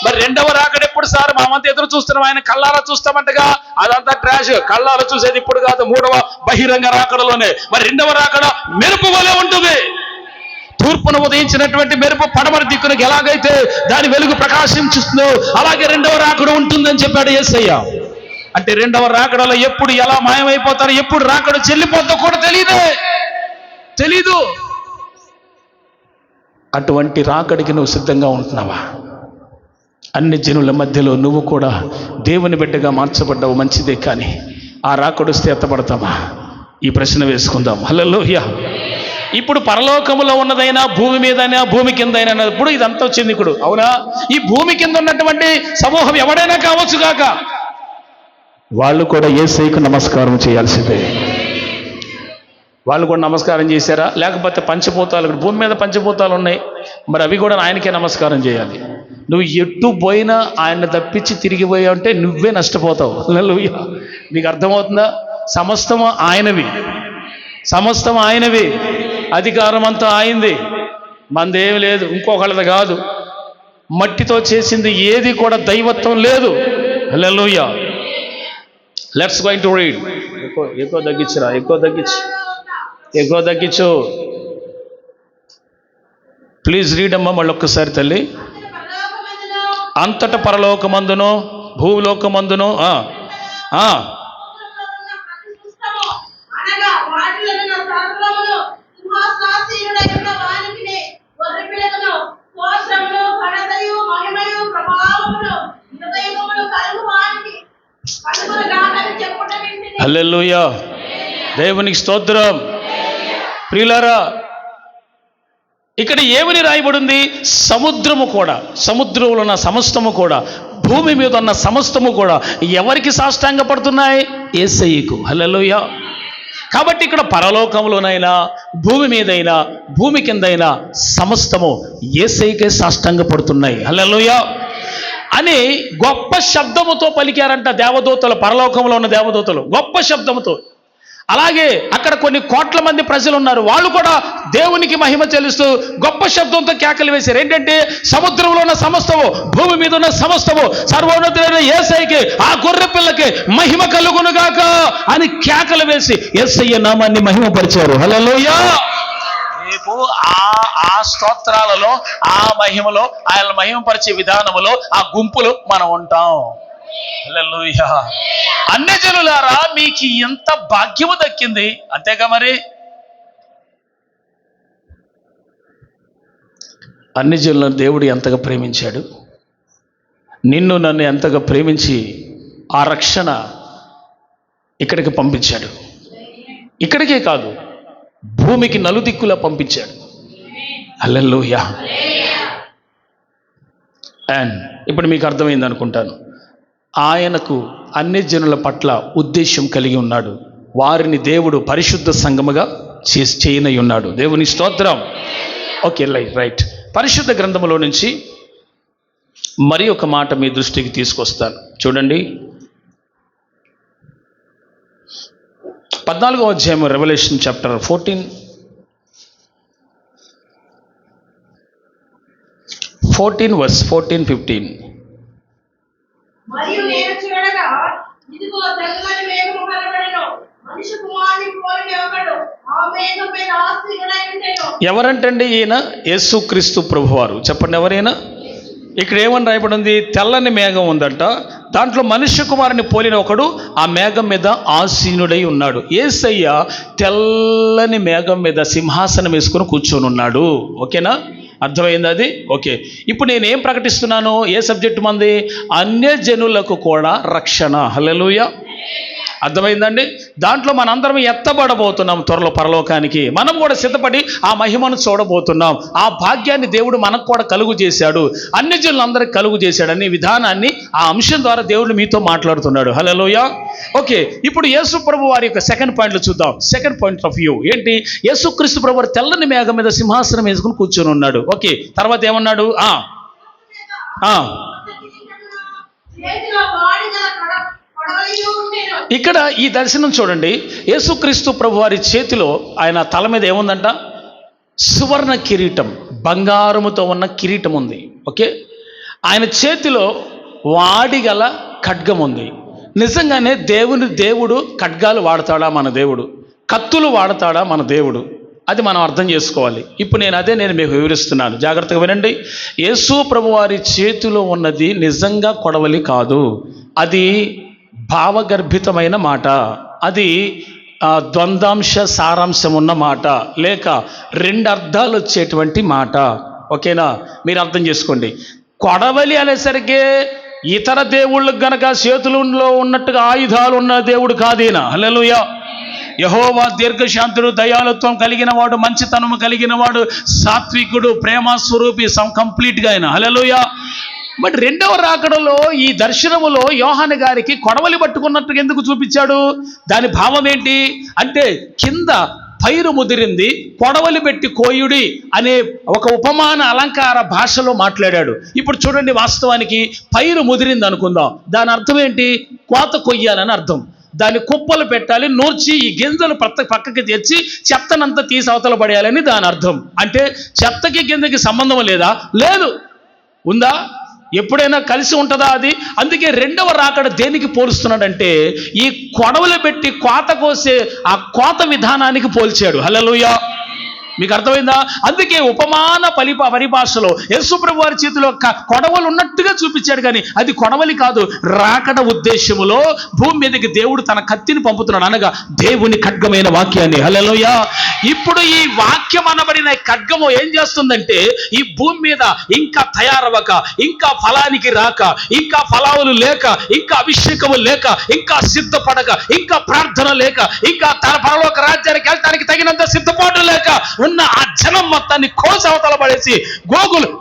మరి 2వ రాకడ ఎప్పుడు సార్? మామంతా ఎదురు చూస్తున్నాం, ఆయన కళ్ళారా చూస్తామంటగా. అదంతా ట్రాష్. కళ్ళారా చూసేది ఇప్పుడు కాదు, 3వ బహిరంగ రాకడలోనే. మరి 2వ రాకడ మెరుపు వలె ఉంటుంది. తూర్పున ఉదయించినటువంటి మెరుపు పడమర దిక్కునకి ఎలాగైతే దాని వెలుగు ప్రకాశించుస్తుందో అలాగే 2వ రాకడ ఉంటుందని చెప్పాడు యేసయ్య. అంటే 2వ రాకడలో ఎప్పుడు ఎలా మాయమైపోతారో, ఎప్పుడు రాకడ చెల్లిపోతుందో కూడా తెలీదు. అటువంటి రాకడికి నువ్వు సిద్ధంగా ఉంటున్నావా? అన్ని జనుల మధ్యలో నువ్వు కూడా దేవుని బిడ్డగా మార్చబడ్డావు, మంచిదే. కానీ ఆ రాకడొస్తే ఎత్తబడతావా? ఈ ప్రశ్న వేసుకుందాం. హల్లెలూయా. ఇప్పుడు పరలోకములో ఉన్నదైనా, భూమి మీదైనా, భూమి కిందైనా అన్నప్పుడు ఇదంతా వచ్చింది ఇప్పుడు. అవునా? ఈ భూమి కింద ఉన్నటువంటి సమూహం ఎవడైనా కావచ్చు కాక, వాళ్ళు కూడా యేసయ్యకు నమస్కారం చేయాల్సిందే. వాళ్ళు కూడా నమస్కారం చేశారా? లేకపోతే పంచభూతాలు, భూమి మీద పంచభూతాలు ఉన్నాయి, మరి అవి కూడా ఆయనకే నమస్కారం చేయాలి. నువ్వు ఎట్టు పోయినా ఆయన తప్పించి తిరిగి పోయావు అంటే నువ్వే నష్టపోతావు. హల్లెలూయా. మీకు అర్థమవుతుందా? సమస్తం ఆయనవి. అధికారం అంతా ఆయనది, మనదేమి లేదు, ఇంకొకళ్ళది కాదు. మట్టితో చేసింది ఏది కూడా దైవత్వం లేదు. Hallelujah. Let's going to read. ఎక్కువ తగ్గించు. ప్లీజ్ రీడ్ అమ్మా మళ్ళీ ఒక్కసారి తల్లి. అంతట పరలోకమందును భూలోకమందును హల్లెలూయా. దేవునికి స్తోత్రం. ప్రియులారా, ఇక్కడ ఏమని రాయబడింది? సముద్రము కూడా, సముద్రంలో ఉన్న సమస్తము కూడా, భూమి మీద ఉన్న సమస్తము కూడా ఎవరికి సాష్టాంగపడుతున్నాయి? యేసయ్యకు. హల్లెలూయా. కాబట్టి ఇక్కడ పరలోకంలోనైనా, భూమి మీదైనా, భూమి కిందైనా సమస్తము యేసయ్యకే సాష్టాంగపడుతున్నాయి. హల్లెలూయా అని గొప్ప శబ్దముతో పలికారంట దేవదూతలు. పరలోకంలో ఉన్న దేవదూతలు గొప్ప శబ్దముతో. అలాగే అక్కడ కొన్ని కోట్ల మంది ప్రజలు ఉన్నారు. వాళ్ళు కూడా దేవునికి మహిమ చెల్లిస్తూ గొప్ప శబ్దంతో కేకలు వేశారు. ఏంటంటే, సముద్రంలో ఉన్న సమస్తము, భూమి మీద ఉన్న సమస్తము సర్వోన్నతుడైన యేసయ్యకి, ఆ గొర్రె పిల్లకి మహిమ కలుగునుగాక అని కేకలు వేసి యేసయ్య నామాన్ని మహిమపరిచారు. హల్లెలూయా. రేపు ఆ స్తోత్రాలలో, ఆ మహిమలో, ఆయన మహిమపరిచే విధానములో, ఆ గుంపులో మనం ఉంటాం. హల్లెలూయా. అన్యజనులారా, మీకు ఎంత భాగ్యము దక్కింది. అంతేగా మరి. అన్యజనులను దేవుడు ఎంతగా ప్రేమించాడు, నిన్ను నన్ను ఎంతగా ప్రేమించి ఆ రక్షణ ఇక్కడికి పంపించాడు. ఇక్కడికే కాదు, భూమికి నలుదిక్కులా పంపించాడు. హల్లెలూయా. అండ్ ఇప్పుడు మీకు అర్థమైంది అనుకుంటాను. ఆయనకు అన్ని జనుల పట్ల ఉద్దేశం కలిగి ఉన్నాడు. వారిని దేవుడు పరిశుద్ధ సంఘముగా చేయనై ఉన్నాడు. దేవుని స్తోత్రం. Okay, right. పరిశుద్ధ గ్రంథములో నుంచి మరి ఒక మాట మీ దృష్టికి తీసుకొస్తాను. చూడండి, 14వ అధ్యాయం, రెవల్యూషన్ చాప్టర్ 14 వర్స్ 14-15. మరియు నేను చూడగా ఇదిగో తెల్లని మేఘము కనబడెను. మనిషి కుమారుని పోలిన ఒకడు ఆ మేఘం మీద ఆసీనుడై ఉండెను. ఎవరంటండి ఈయన? యేసుక్రీస్తు ప్రభువారు. చెప్పండి, ఎవరైనా? ఇక్కడ ఏమని రాయబడి ఉంది? తెల్లని మేఘం ఉందంట, దాంట్లో మనుష్య కుమారుని పోలిన ఒకడు ఆ మేఘం మీద ఆసీనుడై ఉన్నాడు. యేసయ్య తెల్లని మేఘం మీద సింహాసనం వేసుకొని కూర్చొని ఉన్నాడు. ఓకేనా? అర్థమైంది అది? ఓకే. ఇప్పుడు నేను ఏం ప్రకటిస్తున్నాను? ఏ సబ్జెక్టు మంది? అన్యజనులకు కూడా రక్షణ. హల్లెలూయా. అర్థమైందండి? దాంట్లో మనందరం ఎత్తబడబోతున్నాం త్వరలో పరలోకానికి. మనం కూడా సిద్ధపడి ఆ మహిమను చూడబోతున్నాం. ఆ భాగ్యాన్ని దేవుడు మనకు కూడా కలుగు చేశాడు, అన్యజనులందరికీ కలుగు చేశాడు అనే విధానాన్ని ఆ అంశం ద్వారా దేవుడు మీతో మాట్లాడుతున్నాడు. హల్లెలూయా. ఓకే, ఇప్పుడు యేసు ప్రభు వారి యొక్క సెకండ్ పాయింట్లు చూద్దాం. సెకండ్ పాయింట్ ఆఫ్ వ్యూ ఏంటి? యేసుక్రీస్తు ప్రభు వారు తెల్లని మేఘం మీద సింహాసనం వేసుకుని కూర్చొని ఉన్నాడు. ఓకే, తర్వాత ఏమన్నాడు? చేతిలో వాడిగల కొడవలియు ఉండెను. ఇక్కడ ఈ దర్శనం చూడండి. యేసుక్రీస్తు ప్రభు వారి చేతిలో ఆయన తల మీద ఏముందంట? సువర్ణ కిరీటం, బంగారముతో ఉన్న కిరీటం ఉంది. ఓకే, ఆయన చేతిలో వాడిగల ఖడ్గం ఉంది. నిజంగానే దేవుడు ఖడ్గాలు వాడతాడా? మన దేవుడు కత్తులు వాడతాడా? మన దేవుడు. అది మనం అర్థం చేసుకోవాలి. ఇప్పుడు నేను మీకు వివరిస్తున్నాను, జాగ్రత్తగా వినండి. యేసు ప్రభు వారి చేతిలో ఉన్నది నిజంగా కొడవలి కాదు, అది భావగర్భితమైన మాట, అది ద్వంద్వాంశ సారాంశం ఉన్న మాట, లేక రెండు అర్థాలు వచ్చేటువంటి మాట. ఓకేనా? మీరు అర్థం చేసుకోండి. కొడవలి అనేసరికి ఇతర దేవుళ్ళకు గనక చేతులలో ఉన్నట్టుగా ఆయుధాలు ఉన్న దేవుడు కాదీనా. హల్లెలూయా. యెహోవా దీర్ఘశాంతుడు, దయాళుత్వం కలిగిన వాడు, మంచితనము కలిగిన వాడు, సాత్వికుడు, ప్రేమ స్వరూపి, కంప్లీట్గా ఆయన. హల్లెలూయా. బట్ రెండవ రాకడలో ఈ దర్శనములో యోహాను గారికి కొడవలి పట్టుకున్నట్టుగా ఎందుకు చూపించాడు? దాని భావం ఏంటి అంటే, కింద పైరు ముదిరింది, కొడవలి పెట్టి కోయుడి అనే ఒక ఉపమాన అలంకార భాషలో మాట్లాడాడు. ఇప్పుడు చూడండి, వాస్తవానికి పైరు ముదిరింది అనుకుందాం, దాని అర్థం ఏంటి? కోత కొయ్యాలని అర్థం. దాన్ని కుప్పలు పెట్టాలి, నూర్చి ఈ గింజలు పక్కకి తెచ్చి చెత్తనంతా తీసి అవతల పడేయాలని దాని అర్థం. అంటే చెత్తకి గింజకి సంబంధం లేదా? లేదు. ఉందా? ఎప్పుడైనా కలిసి ఉంటుందా అది? అందుకే రెండవ రాకడ దేనికి పోలుస్తున్నాడంటే, ఈ కొడవలు పెట్టి కోత కోసే ఆ కోత విధానానికి పోల్చాడు. హల్లెలూయా. మీకు అర్థమైందా? అందుకే ఉపమాన పరిభాషలో యేసుప్రభు వారి చేతిలో కొడవలు ఉన్నట్టుగా చూపించాడు, కానీ అది కొడవలి కాదు. రాకడ ఉద్దేశములో భూమి మీదకి దేవుడు తన కత్తిని పంపుతున్నాడు, అనగా దేవుని ఖడ్గమైన వాక్యాన్ని. హల్లెలూయా. ఇప్పుడు ఈ వాక్యం అనబడిన ఖడ్గము ఏం చేస్తుందంటే, ఈ భూమి మీద ఇంకా తయారవక, ఇంకా ఫలానికి రాక, ఇంకా ఫలావులు లేక, ఇంకా అభిషేకము లేక, ఇంకా సిద్ధపడక, ఇంకా ప్రార్థన లేక, ఇంకా తన పరలోక రాజ్యానికి వెళ్ళటానికి తగినంత సిద్ధపాటు లేక ఉన్న ఆ జనం మొత్తాన్ని కోసి అవతల పడేసి,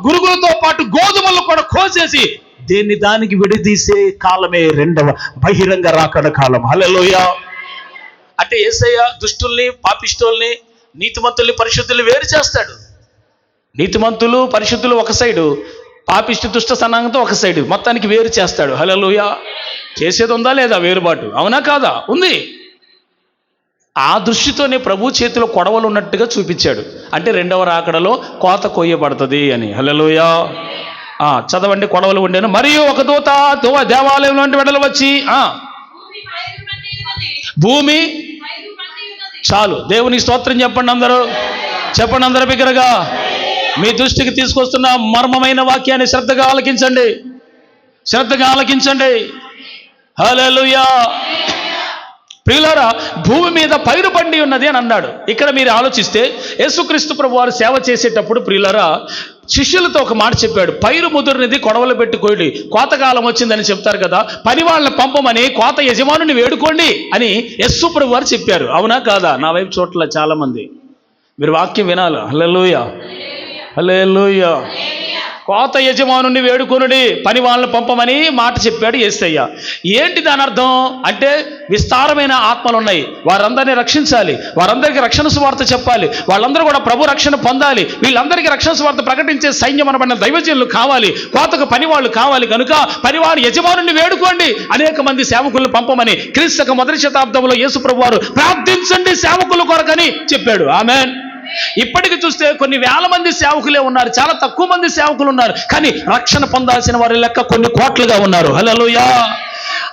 గురుగులతో పాటు గోధుమలు కూడా కోసేసి దేన్ని దానికి విడదీసే కాలమే రెండవ బహిరంగ రాకడ కాలం. హల్లెలూయా. అంటే యేసయ్య దుష్టుల్ని, పాపిష్టుల్ని, నీతిమంతుల్ని, పరిశుద్ధుల్ని వేరు చేస్తాడు. నీతిమంతులు, పరిశుద్ధులు ఒక సైడు, పాపిష్టి దుష్ట సన్నాహంతో ఒక సైడు, మొత్తానికి వేరు చేస్తాడు. హల్లెలూయా. చేసేది ఉందా లేదా వేరుబాటు? అవునా కాదా? ఉంది. ఆ దృష్టితోనే ప్రభు చేతిలో కొడవలు ఉన్నట్టుగా చూపించాడు. అంటే రెండవ రాకడలో కోత కొయ్యబడుతుంది అని. హల్లెలూయా. చదవండి. కొడవలు ఉండేను, మరియు ఒక దూత దేవాలయంలో వెడలు వచ్చి భూమి చాలు. దేవుని స్తోత్రం చెప్పండి అందరూ. చెప్పండి అందరూ బిగ్గరగా. మీ దృష్టికి తీసుకొస్తున్న మర్మమైన వాక్యాన్ని శ్రద్ధగా ఆలకించండి, శ్రద్ధగా ఆలకించండి. హల్లెలూయా. ప్రియులారా, భూమి మీద పైరు పండి ఉన్నది అని అన్నాడు. ఇక్కడ మీరు ఆలోచిస్తే యేసుక్రీస్తు ప్రభు వారు సేవ చేసేటప్పుడు ప్రియులారా శిష్యులతో ఒక మాట చెప్పాడు, పైరు ముదురునిది కొడవలు పెట్టి కోయడి, కోతకాలం వచ్చిందని చెప్తారు కదా, పని వాళ్ళని పంపమని కోత యజమానుని వేడుకోండి అని యేసు ప్రభు వారు చెప్పారు. అవునా కాదా? నా వైపు చోట్ల చాలా మంది మీరు వాక్యం వినాలి. హల్లెలూయా. హల్లెలూయా. కోత యజమానుని వేడుకొనుడి, పని వాళ్ళని పంపమని మాట చెప్పాడు యేసయ్య. ఏంటి దాని అర్థం అంటే, విస్తారమైన ఆత్మలు ఉన్నాయి, వారందరినీ రక్షించాలి, వారందరికీ రక్షణ సువార్త చెప్పాలి, వాళ్ళందరూ కూడా ప్రభు రక్షణ పొందాలి, వీళ్ళందరికీ రక్షణ సువార్త ప్రకటించే సైన్యం అనబడిన దైవజనులు కావాలి, కోతకు పని వాళ్ళు కావాలి, కనుక పనివారు యజమానుని వేడుకోండి, అనేక మంది సేవకులను పంపమని క్రీస్తు మొదటి శతాబ్దంలో యేసు ప్రభు వారు ప్రార్థించండి సేవకుల కొరకని చెప్పాడు. ఆమేన్. ఇప్పటికి చూస్తే కొన్ని వేల మంది సేవకులే ఉన్నారు, చాలా తక్కువ మంది సేవకులు ఉన్నారు, కానీ రక్షణ పొందాల్సిన వారి లెక్క కొన్ని కోట్లుగా ఉన్నారు. హల్లెలూయా.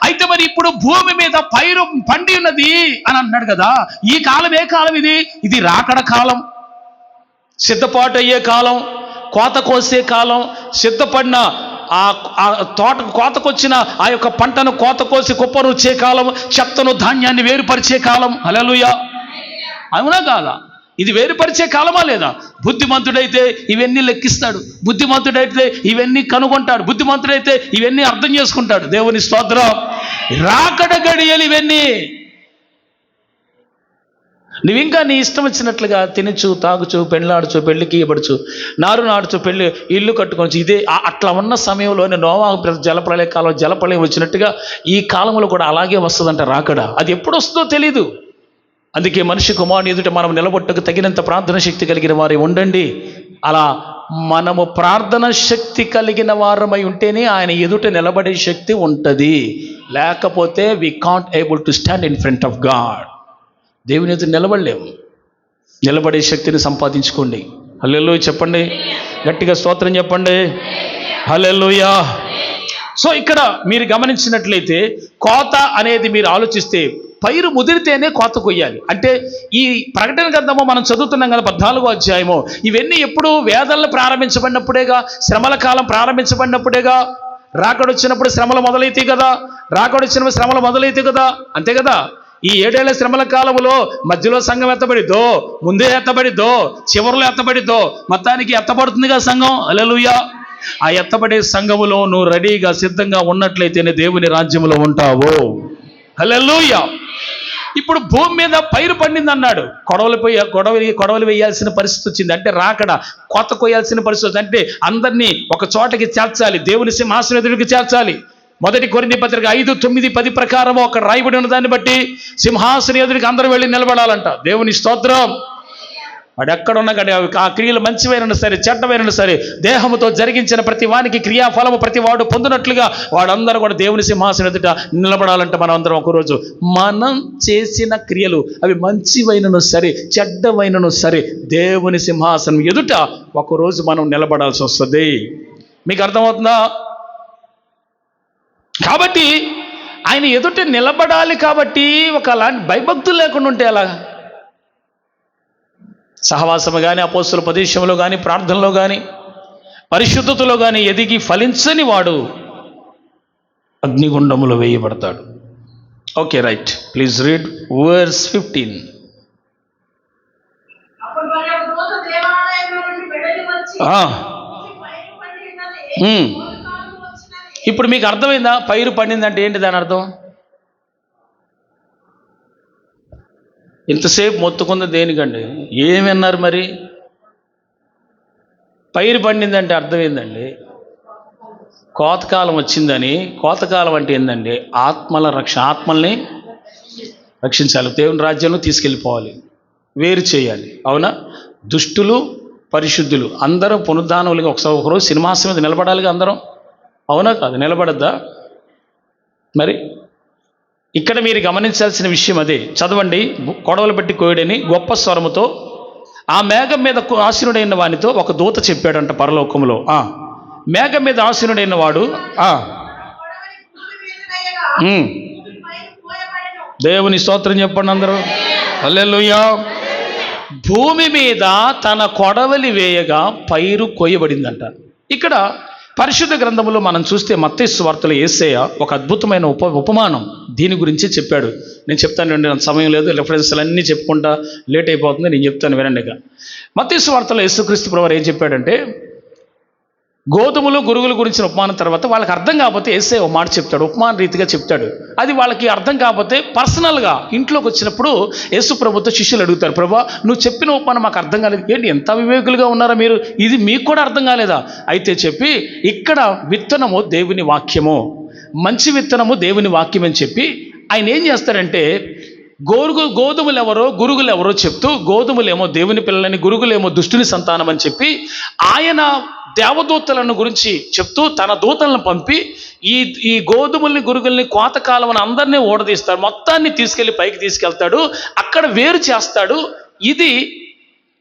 అయితే మరి ఇప్పుడు భూమి మీద పైరు పండి ఉన్నది అని అన్నాడు కదా, ఈ కాలం ఏ కాలం ఇది? ఇది రాకడ కాలం, సిద్ధపాటు అయ్యే కాలం, కోత కోసే కాలం, సిద్ధపడిన ఆ తోట కోతకొచ్చిన ఆ యొక్క పంటను కోత కోసి కుప్పరుచ్చే కాలం, చెత్తను ధాన్యాన్ని వేరుపరిచే కాలం. హల్లెలూయా. అవునా కాదా? ఇది వేరుపరిచే కాలమా లేదా? బుద్ధిమంతుడైతే ఇవన్నీ లెక్కిస్తాడు, బుద్ధిమంతుడైతే ఇవన్నీ కనుగొంటాడు, బుద్ధిమంతుడైతే ఇవన్నీ అర్థం చేసుకుంటాడు. దేవుని స్తోత్రం. రాకడ గడియలు ఇవన్నీ. నువ్వింకా నీ ఇష్టం వచ్చినట్లుగా తినచ్చు, తాగుచు, పెళ్ళాడుచు, పెళ్లికి ఇవ్వడుచు, నారు నాడుచు, పెళ్లి ఇల్లు కట్టుకోవచ్చు. ఇదే అట్లా ఉన్న సమయంలోనే నోవాహు జలప్రళయ కాలం, జలప్రళయం వచ్చినట్టుగా ఈ కాలంలో కూడా అలాగే వస్తుందంట రాకడ. అది ఎప్పుడు వస్తుందో తెలీదు. అందుకే మనిషి కుమారుని ఎదుట మనం నిలబొట్టకు తగినంత ప్రార్థన శక్తి కలిగిన వారే ఉండండి. అలా మనము ప్రార్థన శక్తి కలిగిన వారమై ఉంటేనే ఆయన ఎదుట నిలబడే శక్తి ఉంటుంది. లేకపోతే we can't able to stand in front of God. దేవుని ఎదుట నిలబడలేము. నిలబడే శక్తిని సంపాదించుకోండి. హల్లెలూయా చెప్పండి, గట్టిగా స్తోత్రం చెప్పండి. హల్లెలూయా. సో ఇక్కడ మీరు గమనించినట్లయితే కోత అనేది మీరు ఆలోచిస్తే పైరు ముదిరితేనే కోత కొయ్యాలి. అంటే ఈ ప్రకటన గ్రంథము మనం చదువుతున్నాం కదా, 14వ అధ్యాయము. ఇవన్నీ ఎప్పుడు వేదనలు ప్రారంభించబడినప్పుడేగా, శ్రమల కాలం ప్రారంభించబడినప్పుడేగా, రాకడొచ్చినప్పుడు శ్రమలు మొదలైతాయి కదా, రాకడొచ్చినప్పుడు శ్రమలు మొదలైతాయి కదా, అంతే కదా. ఈ 7 ఏళ్ల శ్రమల కాలంలో మధ్యలో సంఘం ఎత్తబడిద్దో, ముందే ఎత్తబడిద్దో, చివరిలో ఎత్తబడిద్దో, మొత్తానికి ఎత్తబడుతుందిగా సంఘం. హల్లెలూయా. ఆ ఎత్తబడే సంఘములో నువ్వు రెడీగా సిద్ధంగా ఉన్నట్లయితేనే దేవుని రాజ్యంలో ఉంటావు. హల్లెలూయా. ఇప్పుడు భూమి మీద పైరు పండింది అన్నాడు, కొడవలు వేయాల్సిన పరిస్థితి వచ్చింది. అంటే రాకడ, కోత కొయ్యాల్సిన పరిస్థితి. అంటే అందరినీ ఒక చోటకి చేర్చాలి, దేవుని సింహాసనం ఎదురుకి చేర్చాలి. 1 కొరింథీ పత్రిక 5:9-10 ప్రకారం ఒక రాయబడి ఉన్న దాన్ని బట్టి సింహాసనం ఎదురుకి అందరూ వెళ్ళి నిలబడాలంట. దేవుని స్తోత్రం. వాడు ఎక్కడున్నా కానీ ఆ క్రియలు మంచివైనా సరే, చెడ్డమైనా సరే, దేహముతో జరిగించిన ప్రతి వానికి క్రియాఫలము ప్రతి వాడు పొందినట్లుగా వాడందరూ కూడా దేవుని సింహాసనం ఎదుట నిలబడాలంటే మనం అందరం ఒకరోజు మనం చేసిన క్రియలు అవి మంచివైనను సరే, చెడ్డమైనను సరే, దేవుని సింహాసనం ఎదుట ఒకరోజు మనం నిలబడాల్సి వస్తుంది. మీకు అర్థమవుతుందా? కాబట్టి ఆయన ఎదుట నిలబడాలి. కాబట్టి ఒకలాంటి భయభక్తులు లేకుండా ఉంటే అలా సహవాసము కానీ, అపోస్తుల ఉపదేశంలో కానీ, ప్రార్థనలో కానీ, పరిశుద్ధతలో కానీ ఎదిగి ఫలించని వాడు అగ్నిగుండములో వేయబడతాడు. Okay, right. Please read verse 15. అప్పుడు మరి ఒక దూత దేవాలయంలో నుండి వెడలి వచ్చి, పైరు పండి ఉన్నది, కోతకాలం వచ్చినది. ఇప్పుడు మీకు అర్థమైందా? పైరు పండిందంటే ఏంటి దాని అర్థం? ఇంతసేపు మొత్తుకుంది దేనికండి? ఏమన్నారు మరి? పైరు పండిందంటే అర్థం ఏందండి? కోతకాలం వచ్చిందని. కోతకాలం అంటే ఏందండి? ఆత్మల్ని రక్షించాలి, దేవుని రాజ్యంలో తీసుకెళ్ళిపోవాలి, వేరు చేయాలి. అవునా? దుష్టులు, పరిశుద్ధులు అందరూ పునరుద్ధానములుగా ఒకరోజు సింహాసనం మీద నిలబడాలిగా అందరం. అవునా కాదు? నిలబడద్దా? మరి ఇక్కడ మీరు గమనించాల్సిన విషయం అదే. చదవండి. కొడవలు పెట్టి కోయడని గొప్ప స్వరముతో ఆ మేఘం మీద ఆసీనుడైన వానితో ఒక దూత చెప్పాడంట పరలోకములో. మేఘం మీద ఆసీనుడైన వాడు కొడవలి భూమి మీద వేయగా, పైరు కోయబడెను. దేవుని స్తోత్రం చెప్పండి అందరూ. హల్లెలూయా. భూమి మీద తన కొడవలి వేయగా పైరు కోయబడిందంట. ఇక్కడ పరిశుద్ధ గ్రంథంలో మనం చూస్తే మత్తయి సువార్తలో యేసయ్య ఒక అద్భుతమైన ఉపమానం దీని గురించి చెప్పాడు. నేను చెప్తాను, నాకు సమయం లేదు, రెఫరెన్స్లు అన్నీ చెప్పుకుంటా లేట్ అయిపోతుంది, నేను చెప్తాను వినండిగా. మత్తయి సువార్తలో యేసుక్రీస్తు ప్రభువు ఏం చెప్పాడంటే, గోధుమలు గురుగుల గురించిన ఉపమానం తర్వాత వాళ్ళకి అర్థం కాకపోతే యేసయ్య ఒక మాట చెప్తాడు, ఉపమాన రీతిగా చెప్తాడు. అది వాళ్ళకి అర్థం కాకపోతే పర్సనల్గా ఇంట్లోకి వచ్చినప్పుడు యేసు ప్రభుతో శిష్యులు అడుగుతారు, ప్రభా నువ్వు చెప్పిన ఉపమానం మాకు అర్థం కాలేదు. ఏంటి ఎంత వివేకులుగా ఉన్నారా మీరు, ఇది మీకు కూడా అర్థం కాలేదా? అయితే చెప్పి ఇక్కడ విత్తనము దేవుని వాక్యము, మంచి విత్తనము దేవుని వాక్యం అని చెప్పి ఆయన ఏం చేస్తారంటే గోధుమలు ఎవరో గురుగులు ఎవరో చెప్తూ, గోధుమలేమో దేవుని పిల్లలని, గురుగులేమో దుష్టుని సంతానం అని చెప్పి ఆయన దేవదూతలను గురించి చెప్తూ తన దూతలను పంపి ఈ గోధుమల్ని గురుగుల్ని కోతకాలమని అందరినీ ఓడదీస్తాడు, మొత్తాన్ని తీసుకెళ్ళి పైకి తీసుకెళ్తాడు, అక్కడ వేరు చేస్తాడు. ఇది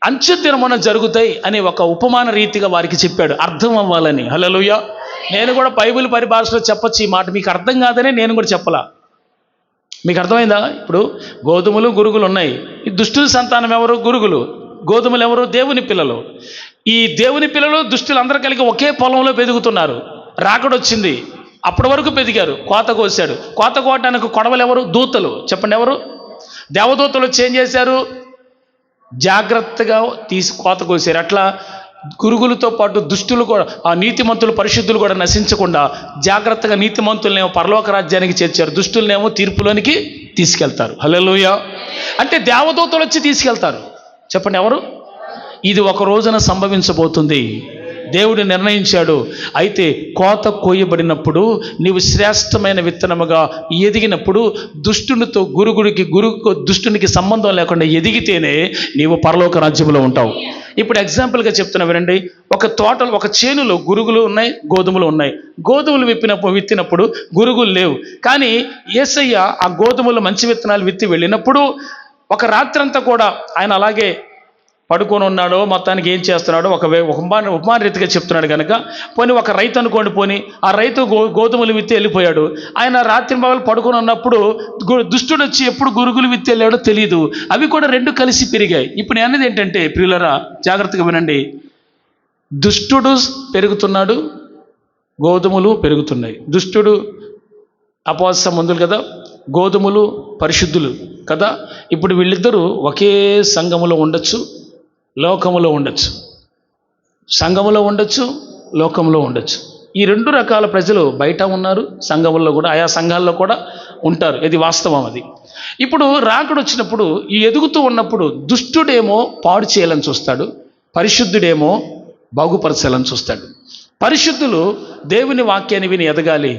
అంచె దినమున జరుగుతాయి అనే ఒక ఉపమాన రీతిగా వారికి చెప్పాడు, అర్థం అవ్వాలని. హల్లెలూయా. నేను కూడా బైబిల్ పరిభాషలో చెప్పొచ్చు ఈ మాట, మీకు అర్థం కాదనే నేను కూడా చెప్పలా. మీకు అర్థమైందా? ఇప్పుడు గోధుమలు గురుగులు ఉన్నాయి. ఈ దుష్టుల సంతానం ఎవరు? గురుగులు. గోధుమలు ఎవరు? దేవుని పిల్లలు. ఈ దేవుని పిల్లలు దుష్టులు అందరూ కలిగి ఒకే పొలంలో పెరుగుతున్నారు. రాకడొచ్చింది, అప్పటి వరకు పెరిగారు, కోత కోసాడు. కోత కోయడానికి కొడవలు ఎవరు? దూతలు. చెప్పండి ఎవరు? దేవదూతలు వచ్చి ఏం చేశారు? జాగ్రత్తగా తీసి కోత కోసారు. అట్లా గురుగులతో పాటు దుష్టులు కూడా, ఆ నీతిమంతులు పరిశుద్ధులు కూడా నశించకుండా జాగ్రత్తగా నీతిమంతులనేమో పరలోక రాజ్యానికి చేర్చారు, దుష్టులనేమో తీర్పులోనికి తీసుకెళ్తారు. హల్లెలూయా. అంటే దేవదూతలు వచ్చి తీసుకెళ్తారు. చెప్పండి ఎవరు? ఇది ఒక రోజున సంభవించబోతుంది, దేవుడు నిర్ణయించాడు. అయితే కోత కోయబడినప్పుడు నీవు శ్రేష్టమైన విత్తనముగా ఎదిగినప్పుడు దుష్టునితో దుష్టునికి సంబంధం లేకుండా ఎదిగితేనే నీవు పరలోక రాజ్యంలో ఉంటావు. ఇప్పుడు ఎగ్జాంపుల్గా చెప్తున్నా వినండి. ఒక తోటలో, ఒక చేనులో గురుగులు ఉన్నాయి, గోధుమలు ఉన్నాయి. గోధుమలు విత్తినప్పుడు గురుగులు లేవు. కానీ యేసయ్య ఆ గోధుమలు మంచి విత్తనాలు విత్తి వెళ్ళినప్పుడు ఒక రాత్రంతా కూడా ఆయన అలాగే పడుకొని ఉన్నాడో, మొత్తానికి ఏం చేస్తున్నాడో ఉపమాన రీతిగా చెప్తున్నాడు కనుక, పోనీ ఒక రైతు అనుకోండి, పోనీ ఆ రైతు గోధుమలు విత్తి వెళ్ళిపోయాడు. ఆయన రాత్రి పగలు పడుకొని ఉన్నప్పుడు దుష్టుడు వచ్చి ఎప్పుడు గురుగులు విత్తి వెళ్ళాడో తెలియదు, అవి కూడా రెండు కలిసి పెరిగాయి. ఇప్పుడు నేను అనేది ఏంటంటే ప్రియులరా జాగ్రత్తగా వినండి, దుష్టుడు పెరుగుతున్నాడు, గోధుమలు పెరుగుతున్నాయి. దుష్టుడు అపవాద సంబంధులు కదా, గోధుమలు పరిశుద్ధులు కదా. ఇప్పుడు వీళ్ళిద్దరూ ఒకే సంఘములో ఉండొచ్చు, లోకములో ఉండొచ్చు. సంఘములో ఉండొచ్చు, లోకంలో ఉండొచ్చు. ఈ రెండు రకాల ప్రజలు బయట ఉన్నారు, సంఘముల్లో కూడా, ఆయా సంఘాల్లో కూడా ఉంటారు. ఇది వాస్తవం. అది ఇప్పుడు రాకడ వచ్చినప్పుడు, ఈ ఎదుగుతూ ఉన్నప్పుడు దుష్టుడేమో పాడు చేయాలని చూస్తాడు, పరిశుద్ధుడేమో బాగుపరచాలని చూస్తాడు. పరిశుద్ధులు దేవుని వాక్యాన్ని విని ఎదగాలి,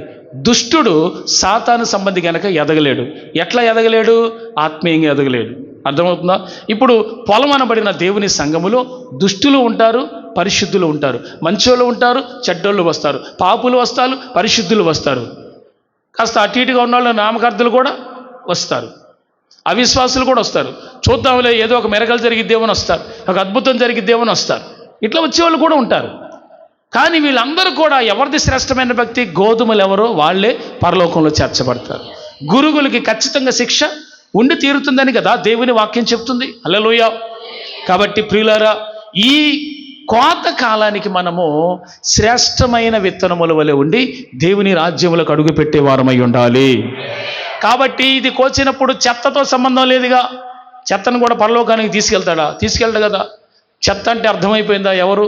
దుష్టుడు సాతాను సంబంధి కనుక ఎదగలేడు. ఎట్లా ఎదగలేడు? ఆత్మీయంగా ఎదగలేడు. అర్థమవుతుందా? ఇప్పుడు పొలం అనబడిన దేవుని సంఘములో దుష్టులు ఉంటారు, పరిశుద్ధులు ఉంటారు, మంచోళ్ళు ఉంటారు, చెడ్డోళ్ళు వస్తారు, పాపులు వస్తారు, పరిశుద్ధులు వస్తారు, కాస్త అటు ఇటుగా ఉన్నవాళ్ళు నామకార్థులు కూడా వస్తారు, అవిశ్వాసులు కూడా వస్తారు. చూద్దాంలే ఏదో ఒక మెరకలు జరిగిద్దేమని వస్తారు, ఒక అద్భుతం జరిగిద్దేమని వస్తారు, ఇట్లా వచ్చేవాళ్ళు కూడా ఉంటారు. కానీ వీళ్ళందరూ కూడా ఎవరిది శ్రేష్టమైన భక్తి? గోధుమలు ఎవరో వాళ్ళే పరలోకంలో చేర్చబడతారు. గురుగులకి ఖచ్చితంగా శిక్ష ఉండి తీరుతుందని కదా దేవుని వాక్యం చెప్తుంది. హల్లెలూయా. కాబట్టి ప్రియులారా, ఈ కోత కాలానికి మనము శ్రేష్టమైన విత్తనముల వలె ఉండి దేవుని రాజ్యములకు అడుగు పెట్టే వారమై ఉండాలి. కాబట్టి ఇది కోసినప్పుడు చెత్తతో సంబంధం లేదుగా. చెత్తను కూడా పరలోకానికి తీసుకెళ్తాడా? తీసుకెళ్తాడు కదా. చెత్త అంటే అర్థమైపోయిందా? ఎవరు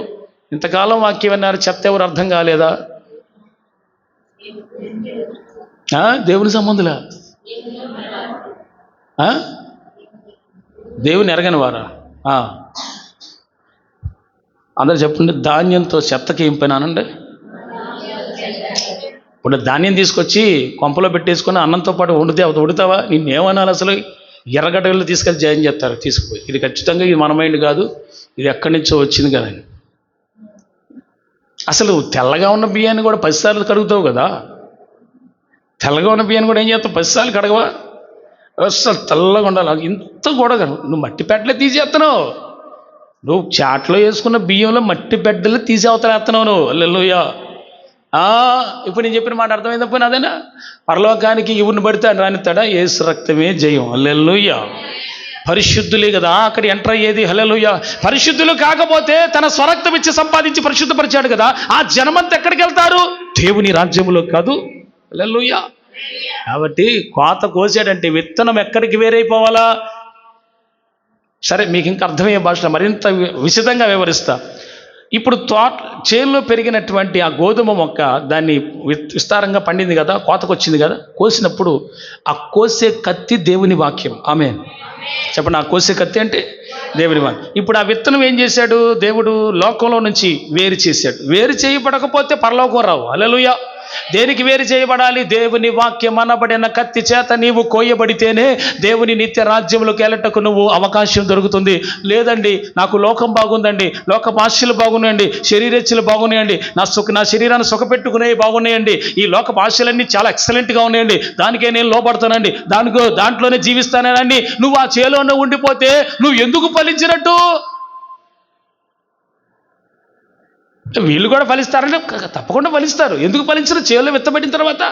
ఇంతకాలం వాక్యం అన్నారు, చెత్త ఎవరు అర్థం కాలేదా? దేవుని సంబంధులా? దేవుని ఎరగని వారా? అందరు చెప్పండి, ధాన్యంతో చెత్తకి ఏం పని అనండి. ఇప్పుడు ధాన్యం తీసుకొచ్చి కొంపలో పెట్టేసుకుని అన్నంతో పాటు వండుతావా? నిన్నేమనాలి అసలు? ఎర్రగడ్డలు తీసుకెళ్ళి జాయిన్ చేస్తారు, తీసుకుపోయి. ఇది ఖచ్చితంగా ఇది మన మైండ్ కాదు, ఇది ఎక్కడి నుంచో వచ్చింది కదా. అసలు తెల్లగా ఉన్న బియ్యాన్ని కూడా 10 సార్లు కడుగుతావు కదా. తెల్లగా ఉన్న బియ్యాన్ని కూడా ఏం చేస్తావు? 10 సార్లు కడగవా? అసలు తెల్లగా ఉండాలి. ఇంత కూడా నువ్వు మట్టి పెట్టలే తీసేస్తున్నావు. నువ్వు చాట్లో వేసుకున్న బియ్యంలో మట్టి బిడ్డలు తీసి అవతలేస్తున్నావు నువ్వు. హల్లెలూయా. ఇప్పుడు నేను చెప్పిన మాట అర్థమైందా? పోయినా అదేనా? పరలోకానికి ఎవరిని పడితే రానిస్తాడా? యేసు రక్తమే జయం. హల్లెలూయా. పరిశుద్ధులే కదా అక్కడ ఎంటర్ అయ్యేది. హల్లెలూయా. పరిశుద్ధులు కాకపోతే తన స్వరక్తం ఇచ్చి సంపాదించి పరిశుద్ధపరిచాడు కదా. ఆ జనమంతా ఎక్కడికి వెళ్తారు? దేవుని రాజ్యంలో కాదు. హల్లెలూయా. కాబట్టి కోత కోసాడంటే విత్తనం ఎక్కడికి వేరైపోవాలా? సరే, మీకు ఇంకా అర్థమయ్యే భాషలో మరింత విశదంగా వివరిస్తా. ఇప్పుడు చేనులో పెరిగినటువంటి ఆ గోధుమ మొక్క దాన్ని విస్తారంగా పండింది కదా, కోతకొచ్చింది కదా, కోసినప్పుడు ఆ కోసే కత్తి దేవుని వాక్యం. ఆమేన్ చెప్పండి. ఆ కోసే కత్తి అంటే దేవుని వాక్యం. ఇప్పుడు ఆ విత్తనం ఏం చేశాడు దేవుడు? లోకంలో నుంచి వేరు చేశాడు. వేరు చేయబడకపోతే పరలోకం రావు. హల్లెలూయా. దేనికి వేరు చేయబడాలి? దేవుని వాక్యం అనబడిన కత్తి చేత నీవు కోయబడితేనే దేవుని నిత్య రాజ్యంలోకి వెళ్ళటకు నువ్వు అవకాశం దొరుకుతుంది. లేదండి నాకు లోకం బాగుందండి, లోక ఆశలు బాగున్నాయండి, శరీరేచ్ఛలు బాగున్నాయండి, నా శరీరాన్ని సుఖపెట్టుకునే బాగున్నాయండి, ఈ లోక ఆశలన్నీ చాలా ఎక్సలెంట్గా ఉన్నాయండి, దానికే నేను లోపడతానండి, దాంట్లోనే జీవిస్తానండి, నువ్వు ఆ చేలోనే ఉండిపోతే నువ్వు ఎందుకు ఫలించినట్టు? వీళ్ళు కూడా ఫలిస్తారంటే తప్పకుండా ఫలిస్తారు. ఎందుకు ఫలించరు? చేలో విత్తబడిన తర్వాత.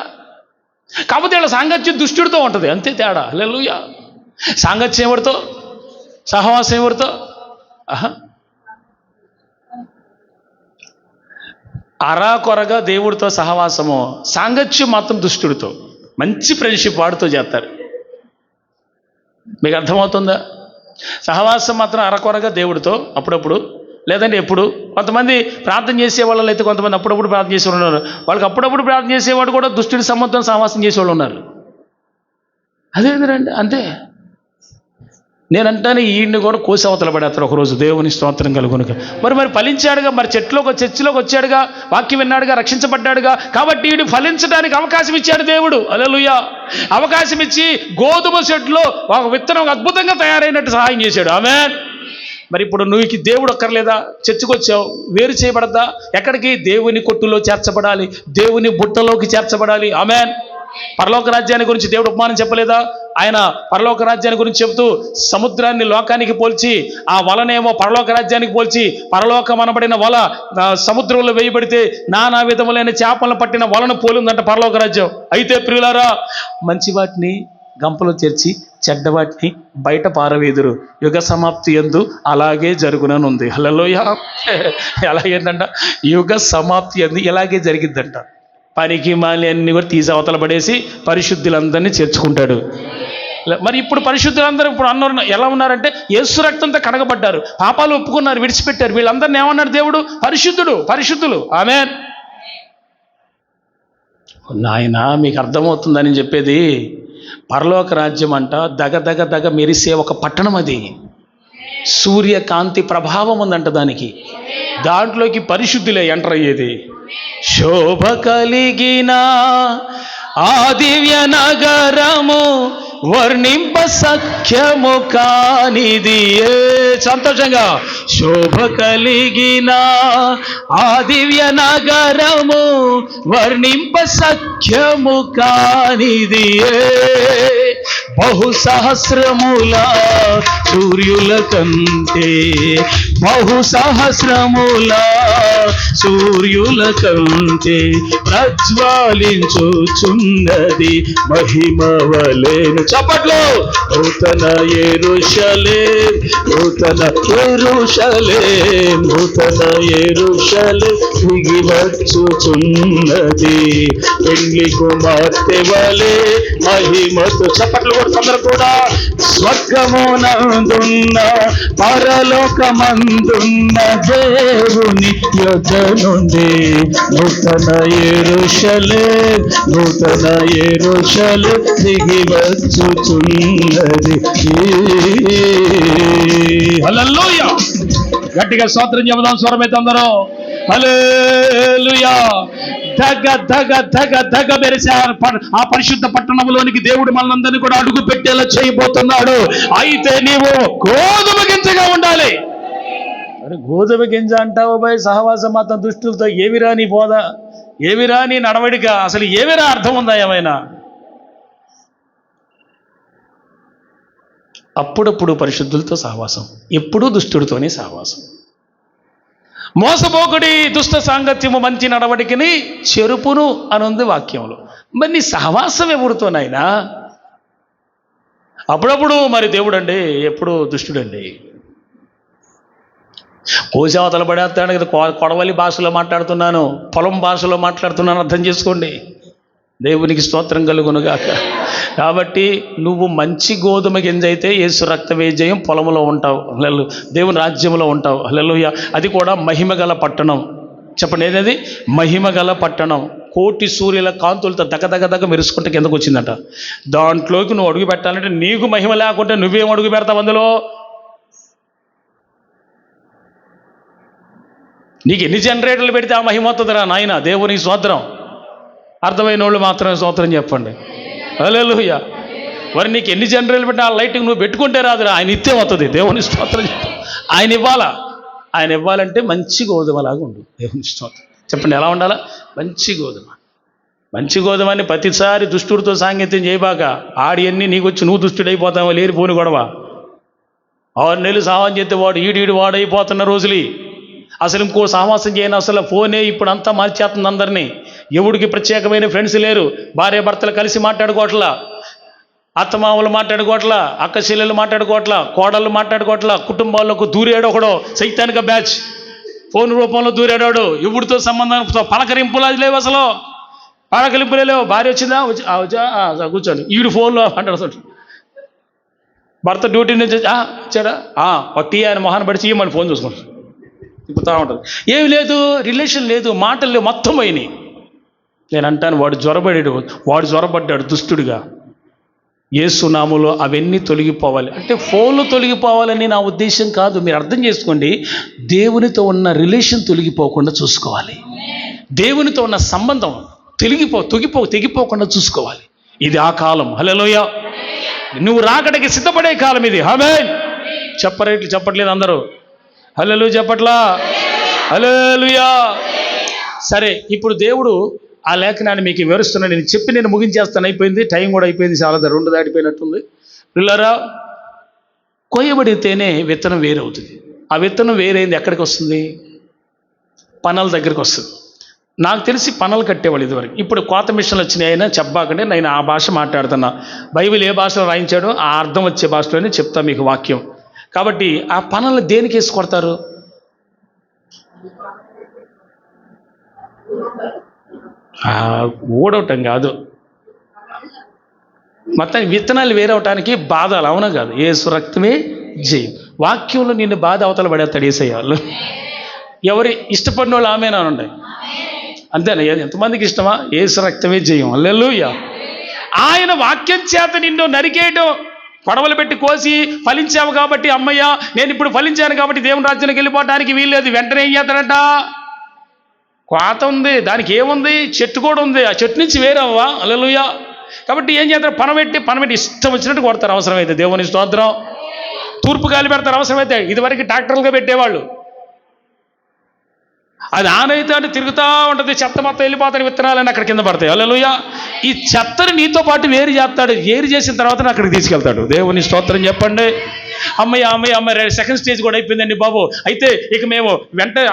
కాకపోతే వీళ్ళ సాంగత్యం దుష్టుడితో ఉంటుంది, అంతే తేడా. హల్లెలూయా. సాంగత్యం ఎవరితో? సహవాసం ఎవరితో? అరాకొరగా దేవుడితో సహవాసము, సాంగత్యం మాత్రం దుష్టుడితో. మంచి ఫ్రెండ్షిప్ వాడితో చేస్తారు. మీకు అర్థమవుతుందా? సహవాసం మాత్రం అరకొరగా దేవుడితో అప్పుడప్పుడు, లేదంటే ఎప్పుడు. కొంతమంది ప్రార్థన చేసే వాళ్ళు అయితే కొంతమంది అప్పుడప్పుడు ప్రార్థన చేసేవాళ్ళు ఉన్నారు. వాళ్ళకి అప్పుడప్పుడు ప్రార్థన చేసేవాడు కూడా దుష్టుడి సంబంధం సహవాసం చేసేవాళ్ళు ఉన్నారు. అదేంటండి అంతే. నేనంటాను ఈయన్ని కూడా కోసి అవతల పడేస్తారు ఒకరోజు. దేవుని స్తోత్రం కలుగునుక. మరి ఫలించాడుగా, మరి చర్చిలోకి వచ్చాడుగా, వాక్యం విన్నాడుగా, రక్షించబడ్డాడుగా, కాబట్టి వీడు ఫలించడానికి అవకాశం ఇచ్చాడు దేవుడు. హల్లెలూయా. అవకాశం ఇచ్చి గోధుమ చెట్టులో ఒక విత్తనం అద్భుతంగా తయారైనట్టు సహాయం చేశాడు. ఆమేన్. మరి ఇప్పుడు నువ్వుకి దేవుడు అక్కర్లేదా? చర్చకు వచ్చావు, వేరు చేయబడద్దా? ఎక్కడికి? దేవుని కొట్టులో చేర్చబడాలి, దేవుని బుట్టలోకి చేర్చబడాలి. ఆమేన్. పరలోక రాజ్యాన్ని గురించి దేవుడు ఉపమానం చెప్పలేదా? ఆయన పరలోక రాజ్యాన్ని గురించి చెబుతూ సముద్రాన్ని లోకానికి పోల్చి, ఆ వలనేమో పరలోక రాజ్యానికి పోల్చి, పరలోకం అనబడిన వల సముద్రంలో వేయబడితే నానా విధములైన చేపలను పట్టిన వలను పోలిందంట పరలోక రాజ్యం. అయితే ప్రియులారా, మంచి వాటిని గంపలో చేర్చి చెడ్డవాటిని బయట పారవేదురు, యుగ సమాప్తి యందు అలాగే జరుగుననుంది. హల్లెలూయా. ఎలాగేందంట? యుగ సమాప్తి యందు ఇలాగే జరిగిద్దంట. పనికి మాలి అన్ని కూడా తీసి అవతల పడేసి పరిశుద్ధులందరినీ చేర్చుకుంటాడు. మరి ఇప్పుడు పరిశుద్ధులందరూ ఇప్పుడు అన్నారు ఎలా ఉన్నారంటే యేసు రక్తంతో కడగబడ్డారు, పాపాలు ఒప్పుకున్నారు, విడిచిపెట్టారు. వీళ్ళందరినీ ఏమన్నాడు దేవుడు? పరిశుద్ధులు. ఆమేన్. నాయన మీకు అర్థమవుతుందని చెప్పేది. పరలోక రాజ్యం అంట దగ మెరిసే ఒక పట్టణం. అది సూర్యకాంతి ప్రభావం ఉందంట దానికి. దాంట్లోకి పరిశుద్ధులే ఎంటర్ అయ్యేది. శోభ కలిగిన ఆ దివ్య నగరము వర్ణింప సఖ్యము కానిది. సంతోషంగా శోభ కలిగిన ఆ దివ్య నగరము వర్ణింప సఖ్యము కానిది. బహు సహస్రముల సూర్యుల కంటే, బహు సహస్రముల సూర్యుల కంటే ప్రజ్వాలించుచున్నది మహిమ వలెను. చప్పట్లు. నూతన యెరూషలేం, నూతన యెరూషలేం, నూతన యెరూషలేం దిగి వచ్చుచున్నది పెండ్లి కుమార్తె వలె మహిమతో. చప్పట్లు కూడా అందరూ కూడా. స్వర్గమునందున్న పరలోకమందున్న దేవుని యొద్ద నుండి నూతన యెరూషలేం, నూతన యెరూషలేం దిగి వచ్చుచున్నది. హల్లెలూయా. గట్టిగా స్తోత్రం చెబుదాం స్వరమైతే అందరూ. హల్లెలూయా. ధగ మెరిసే ఆ పరిశుద్ధ పట్టణంలోనికి దేవుడు మనందరినీ కూడా అడుగు పెట్టేలా చేయబోతున్నాడు. అయితే నీవు గోధుమ గింజగా ఉండాలి. అరే గోధుమ గింజ అంటావు భయ్, సహవాసం మాత్రం దుష్టులతో. ఏమిరా నీ బోధ, ఏమిరా నీ నడవడిక, అసలు ఏమిరా అర్థం ఉందా ఏమైనా? అప్పుడప్పుడు పరిశుద్ధులతో సహవాసం, ఎప్పుడూ దుష్టుడితోనే సహవాసం. మోసపోకుడి దుష్ట సాంగత్యము మంచి నడవడికని చెరుపును అనుంది వాక్యంలో. మరి నీ సహవాసం ఎవరితోనైనా? అప్పుడప్పుడు మరి దేవుడు అండి, ఎప్పుడు దుష్టుడండి. కోశావతల పడేస్తాడు కదా. కొడవలి భాషలో మాట్లాడుతున్నాను, పొలం భాషలో మాట్లాడుతున్నాను, అర్థం చేసుకోండి. దేవునికి స్తోత్రం కలుగునుగాక. కాబట్టి నువ్వు మంచి గోధుమ గింజ అయితే యేసు రక్తవేజయం పొలంలో ఉంటావు, దేవుని రాజ్యంలో ఉంటావు. హల్లెలూయా. అది కూడా మహిమగల పట్టణం. చెప్పండి, ఏదది? మహిమగల పట్టణం. కోటి సూర్యుల కాంతులతో దగ్గ మెరుసుకుంటే కిందకు వచ్చిందట. దాంట్లోకి నువ్వు అడుగు పెట్టాలంటే నీకు మహిమ లేకుంటే నువ్వేం అడుగు పెడతావు అందులో? నీకు ఎన్ని జనరేటర్లు పెడితే ఆ మహిమ వస్తుందిరా నాయన. దేవునికి స్తోత్రం. అర్థమైన వాళ్ళు మాత్రమే స్తోత్రం చెప్పండి. హల్లెలూయా. మరి నీకు ఎన్ని జనరేటర్లు పెట్టి ఆ లైటింగ్ నువ్వు పెట్టుకుంటే రాదురా, ఆయన ఇస్తే వస్తుంది. దేవుని స్తోత్రం. ఆయన ఇవ్వాలా. ఆయన ఇవ్వాలంటే మంచి గోధుమలాగా ఉండు. దేవుని స్తోత్రం. చెప్పండి, ఎలా ఉండాలా? మంచి గోధుమ. మంచి గోధుమని ప్రతిసారి దుష్టుడితో సాంగత్యం చేయబాక. ఆడి అన్నీ నీకు వచ్చి నువ్వు దుష్టుడైపోతావా? లేనిపోని గొడవ. 6 నెలలు సాహం చేస్తే వాడు ఈడు వాడైపోతున్న రోజులు. అసలు ఇంకో సాహసం చేయను. అసలు ఫోనే ఇప్పుడు అంతా మార్చేస్తుంది అందరినీ. ఎవడికి ప్రత్యేకమైన ఫ్రెండ్స్ లేరు. భార్య భర్తలు కలిసి మాట్లాడుకోవట్లా, అత్తమామలు మాట్లాడుకోవట్లా, అక్క చెల్లెలు మాట్లాడుకోవట్లా, కోడళ్ళు మాట్లాడుకోవట్లా. కుటుంబాల్లోకి దూరేడు ఒకడో సైతానిక బ్యాచ్. ఫోన్ రూపంలో దూరేడాడు. ఎవడితో సంబంధం పలకరింపులు అది లేవు. అసలు పలకరింపులే లేవు. భార్య వచ్చిందా? వచ్చా కూర్చొని ఈడు ఫోన్లో అంటాడు. భర్త డ్యూటీ నుంచి వచ్చాడా? టీ ఆయన మొహాన్ని పడిచి మన ఫోన్ చూసుకుంటాడు. తిప్పుతూ ఉంటుంది. ఏమి లేదు, రిలేషన్ లేదు, మాటలు లేవు, మొత్తం పోయినాయి. నేను అంటాను, వాడు జ్వరపడ్డాడు దుష్టుడిగా. యేసు నామములో అవన్నీ తొలగిపోవాలి. అంటే ఫోన్లు తొలగిపోవాలని నా ఉద్దేశం కాదు. మీరు అర్థం చేసుకోండి. దేవునితో ఉన్న రిలేషన్ తొలగిపోకుండా చూసుకోవాలి. దేవునితో ఉన్న సంబంధం తెగిపోకుండా చూసుకోవాలి. ఇది ఆ కాలం. హల్లెలూయా. నువ్వు రాకడికి సిద్ధపడే కాలం ఇది. ఆమేన్. చెప్పట్లేదు అందరూ. హల్లెలూయా చెప్పట్లా? హల్లెలూయా. సరే, ఇప్పుడు దేవుడు ఆ లేఖనాన్ని మీకు వివరిస్తున్నాను. నేను ముగించేస్తాను. అయిపోయింది, టైం కూడా అయిపోయింది. చాలా 2 దాటిపోయినట్టుంది. పిల్లరా, కొయ్యబడితేనే విత్తనం వేరవుతుంది. ఆ విత్తనం వేరైంది ఎక్కడికి వస్తుంది? పనల దగ్గరికి వస్తుంది. నాకు తెలిసి పనలు కట్టేవాళ్ళు ఇదివరకు. ఇప్పుడు కోత మిషన్లు వచ్చినాయి. అయినా చెప్పాకంటే నేను ఆ భాష మాట్లాడుతున్నా. బైబిల్ ఏ భాషలో రాయించాడో ఆ అర్థం వచ్చే భాషలోనే చెప్తా మీకు వాక్యం. కాబట్టి ఆ పనలు దేనికి వేసి కొడతారు? ఊడవటం కాదు, మొత్తం విత్తనాలు వేరవటానికి బాధలు. అవునా కాదు? యేసు రక్తమే జయం. వాక్యంలో నిన్ను బాధ అవతల పడేస్తాడు యేసయ్య. వాళ్ళు ఎవరు ఇష్టపడిన వాళ్ళు ఆమెనా ఉండే అంతేనా? ఎంతమందికి ఇష్టమా? యేసు రక్తమే జయం. హల్లెలూయా. ఆయన వాక్యం చేత నిన్ను నరికేయడం, కొడవలు పెట్టి కోసి ఫలించావు కాబట్టి, అమ్మయ్య నేను ఇప్పుడు ఫలించాను కాబట్టి దేవుని రాజ్యానికి వెళ్ళిపోవడానికి వీల్లేదు. వెంటనే ఏం చేస్తాడట? కోత ఉంది, దానికి ఏముంది? చెట్టు కూడా ఉంది. ఆ చెట్టు నుంచి వేరవ్వా. హల్లెలూయా. కాబట్టి ఏం చేస్తారు? పనబెట్టి ఇష్టం వచ్చినట్టు కొడతారు అవసరమైతే. దేవుని స్తోత్రం. తూర్పు గాలి పెడతారు అవసరమైతే. ఇదివరకు ట్రాక్టర్లుగా పెట్టేవాళ్ళు. అది ఆనైతే అంటే తిరుగుతూ ఉంటుంది. చెత్త మొత్తం వెళ్ళిపోతాయి, విత్తనాలని అక్కడ కింద పడతాయి. హల్లెలూయా. ఈ చెత్తని నీతో పాటు వేరు చేస్తాడు. వేరు చేసిన తర్వాత అక్కడికి తీసుకెళ్తాడు. దేవుని స్తోత్రం చెప్పండి. అమ్మయ్య సెకండ్ స్టేజ్ కూడా అయిపోయిందండి బాబు. అయితే ఇక మేము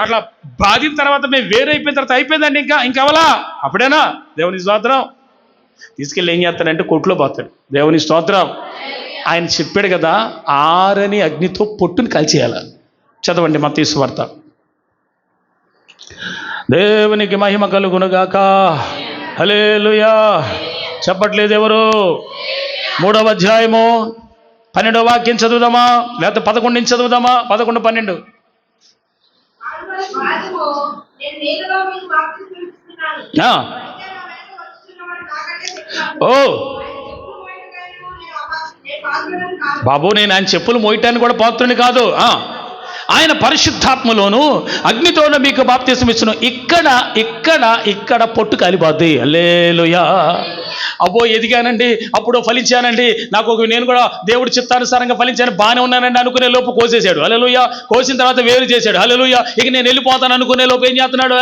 అట్లా బాధిన తర్వాత మేము వేరైపోయిన తర్వాత అయిపోయిందండి. ఇంకా అవలా అప్పుడేనా? దేవుని స్తోత్రం. తీసుకెళ్ళి ఏం చేస్తాడంటే కొట్లో పోతాడు. దేవుని స్తోత్రం. ఆయన చెప్పాడు కదా, ఆరని అగ్నితో పొట్టుని కాల్చేయాల. చదవండి మత్తయి సువార్త. దేవునికి మహిమ కలుగునుగాక. హల్లెలూయా. చెప్పట్లేదు ఎవరు? 3వ అధ్యాయము 12వ వాక్యం చదువుదామా? లేకపోతే 11 నుంచి చదువుదామా? 11, 12. ఓ బాబు, నేను ఆయన చెప్పులు మోయటానికి కూడా పాత్రుని కాదు. ఆయన పరిశుద్ధాత్మలోను అగ్నితోన మీకు బాప్తిసం ఇచ్చును. ఇక్కడ పొట్టు కాలిపోద్ది. హల్లెలూయా. అబ్బో ఎదిగానండి, అప్పుడు ఫలించానండి, నేను కూడా దేవుడి చిత్తానుసారంగా ఫలించాను, బాగానే ఉన్నానండి అనుకునే లోపు కోసేశాడు. హల్లెలూయా. కోసిన తర్వాత వేరు చేశాడు. హల్లెలూయా. ఇక నేను వెళ్ళిపోతాను అనుకునే లోపు ఏం చేస్తున్నాడు?